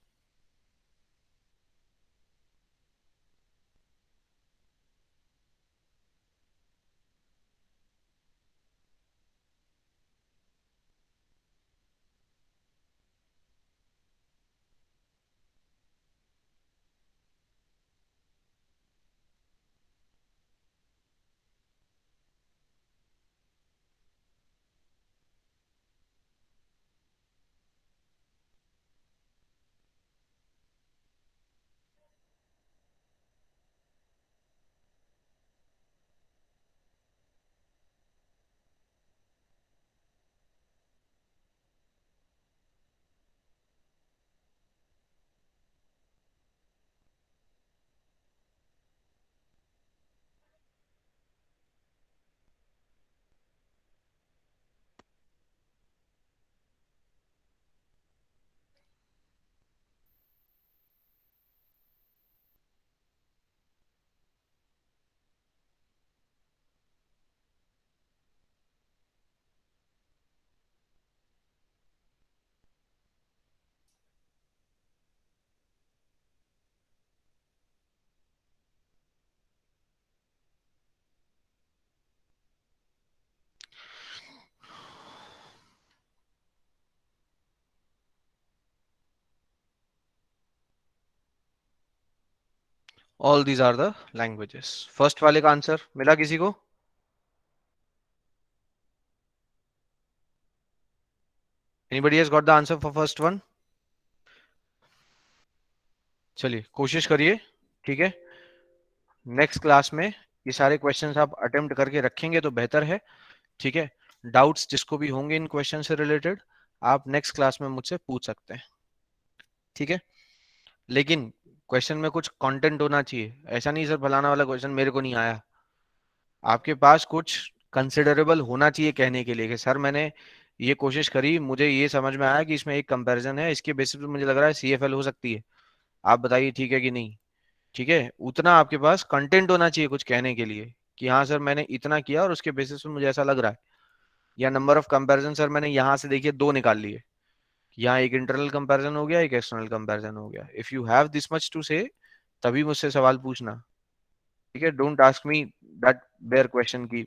All these are the languages. First वाले का आंसर मिला किसी को? Anybody has got the answer for first one? चलिए कोशिश करिए, ठीक है। नेक्स्ट क्लास में ये सारे क्वेश्चंस आप अटेम्प्ट करके रखेंगे तो बेहतर है, ठीक है। डाउट्स जिसको भी होंगे इन क्वेश्चन से रिलेटेड आप नेक्स्ट क्लास में मुझसे पूछ सकते हैं, ठीक है। लेकिन क्वेश्चन में कुछ कंटेंट होना चाहिए, ऐसा नहीं सर फलाना वाला क्वेश्चन मेरे को नहीं आया। आपके पास कुछ कंसिडरेबल होना चाहिए कहने के लिए कि सर मैंने ये कोशिश करी, मुझे ये समझ में आया कि इसमें एक कंपैरिजन है, इसके बेसिस पे मुझे लग रहा है सीएफएल हो सकती है, आप बताइए ठीक है कि नहीं, ठीक है। उतना आपके पास कंटेंट होना चाहिए कुछ कहने के लिए कि हाँ सर मैंने इतना किया और उसके बेसिस पे मुझे ऐसा लग रहा है, या नंबर ऑफ कंपैरिजन सर मैंने यहाँ से देखिए 2 निकाल लिए, यहाँ एक इंटरनल कंपैरिजन हो गया, एक एक्सटर्नल कंपैरिजन हो गया। If you have this much to say तभी मुझसे सवाल पूछना, ठीक है। Don't ask me that bare question की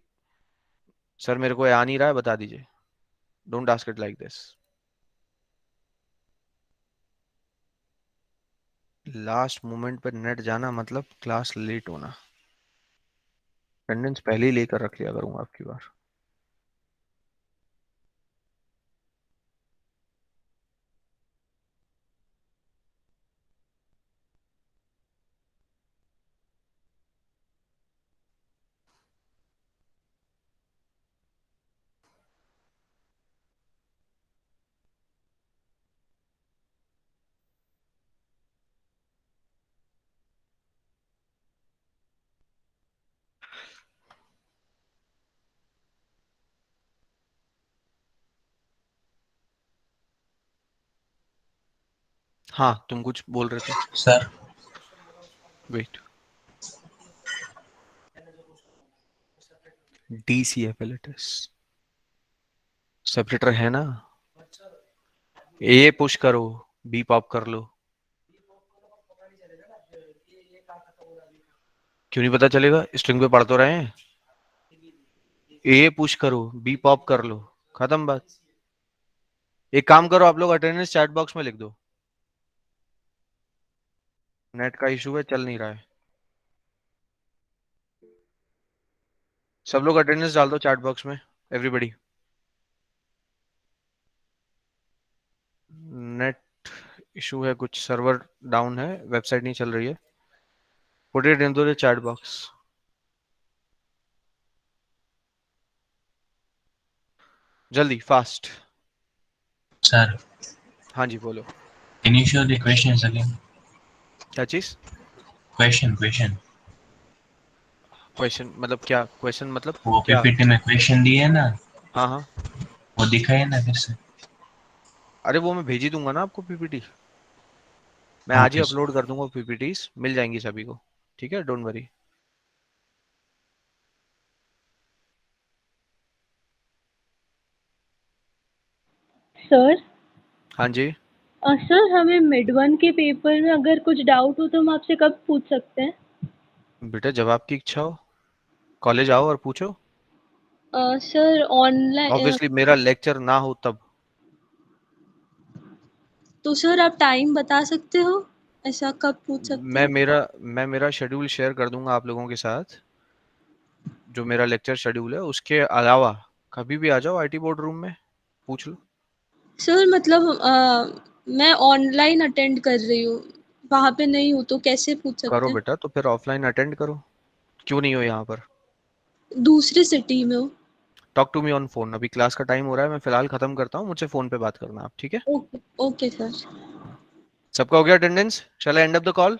सर मेरे को आ नहीं रहा है बता दीजिए, don't ask it like this. Last moment पर नेट जाना मतलब क्लास लेट होना। अटेंडेंस पहले ही लेकर रख लिया करूंगा आपकी बार। हाँ तुम कुछ बोल रहे थे। Sir wait, DCFL it is, separator है ना। ए पुश करो, बी पॉप कर लो। क्यों नहीं पता चलेगा, स्ट्रिंग पे पढ़ तो रहे हैं। ए पुश करो, बी पॉप कर लो, खत्म बात। एक काम करो आप लोग अटेंडेंस चैट बॉक्स में लिख दो। नेट का इशू है, चल नहीं रहा है। सब लोग अटेंडेंस डाल दो चैट बॉक्स में, एवरीबॉडी। नेट इशू है, कुछ सर्वर डाउन है, वेबसाइट नहीं चल रही है। Put it into the chat box, जल्दी फास्ट। सर हाँ जी बोलो। Can you show the questions again? क्या चीज? क्वेश्चन क्वेश्चन मतलब क्या? क्वेश्चन मतलब वो क्या? पीपीटी में क्वेश्चन दिए है ना, हाँ हाँ, वो दिखाए ना फिर से। अरे वो मैं भेज ही दूंगा ना आपको पीपीटी, मैं आज ही ओके सर। अपलोड कर दूंगा, पीपीटीज मिल जाएंगी सभी को, ठीक है, डोंट वरी। सर हाँ जी। सर हमें मिड वन के पेपर में अगर कुछ डाउट हो तो हम आपसे कब पूछ सकते हैं? बेटा जब आपकी इच्छा हो कॉलेज आओ और पूछो। सर ऑनलाइन ऑब्वियसली मेरा लेक्चर ना हो तब। तो सर आप टाइम बता सकते हो, ऐसा कब पूछ सकते मैं हैं? मेरा शेड्यूल शेयर कर दूंगा आप लोगों के साथ, जो मेरा लेक्चर शेड्यूल है उसके अलावा कभी भी आ जाओ आईटी बोर्ड रूम में, पूछ लो। सर मतलब मैं ऑनलाइन अटेंड कर रही हूँ, वहाँ पे नहीं हूँ, तो कैसे पूछ सकते करो हैं? बेटा, तो फिर ऑफलाइन अटेंड करो, क्यों नहीं हो यहाँ पर। दूसरी सिटी में हूँ। Talk to me on phone, अभी क्लास का टाइम हो रहा है, मैं फिलहाल खत्म करता हूँ, मुझसे फोन पे बात करना आप, ठीक है। Okay okay sir. सबका हो गया attendance? Shall I end up the call?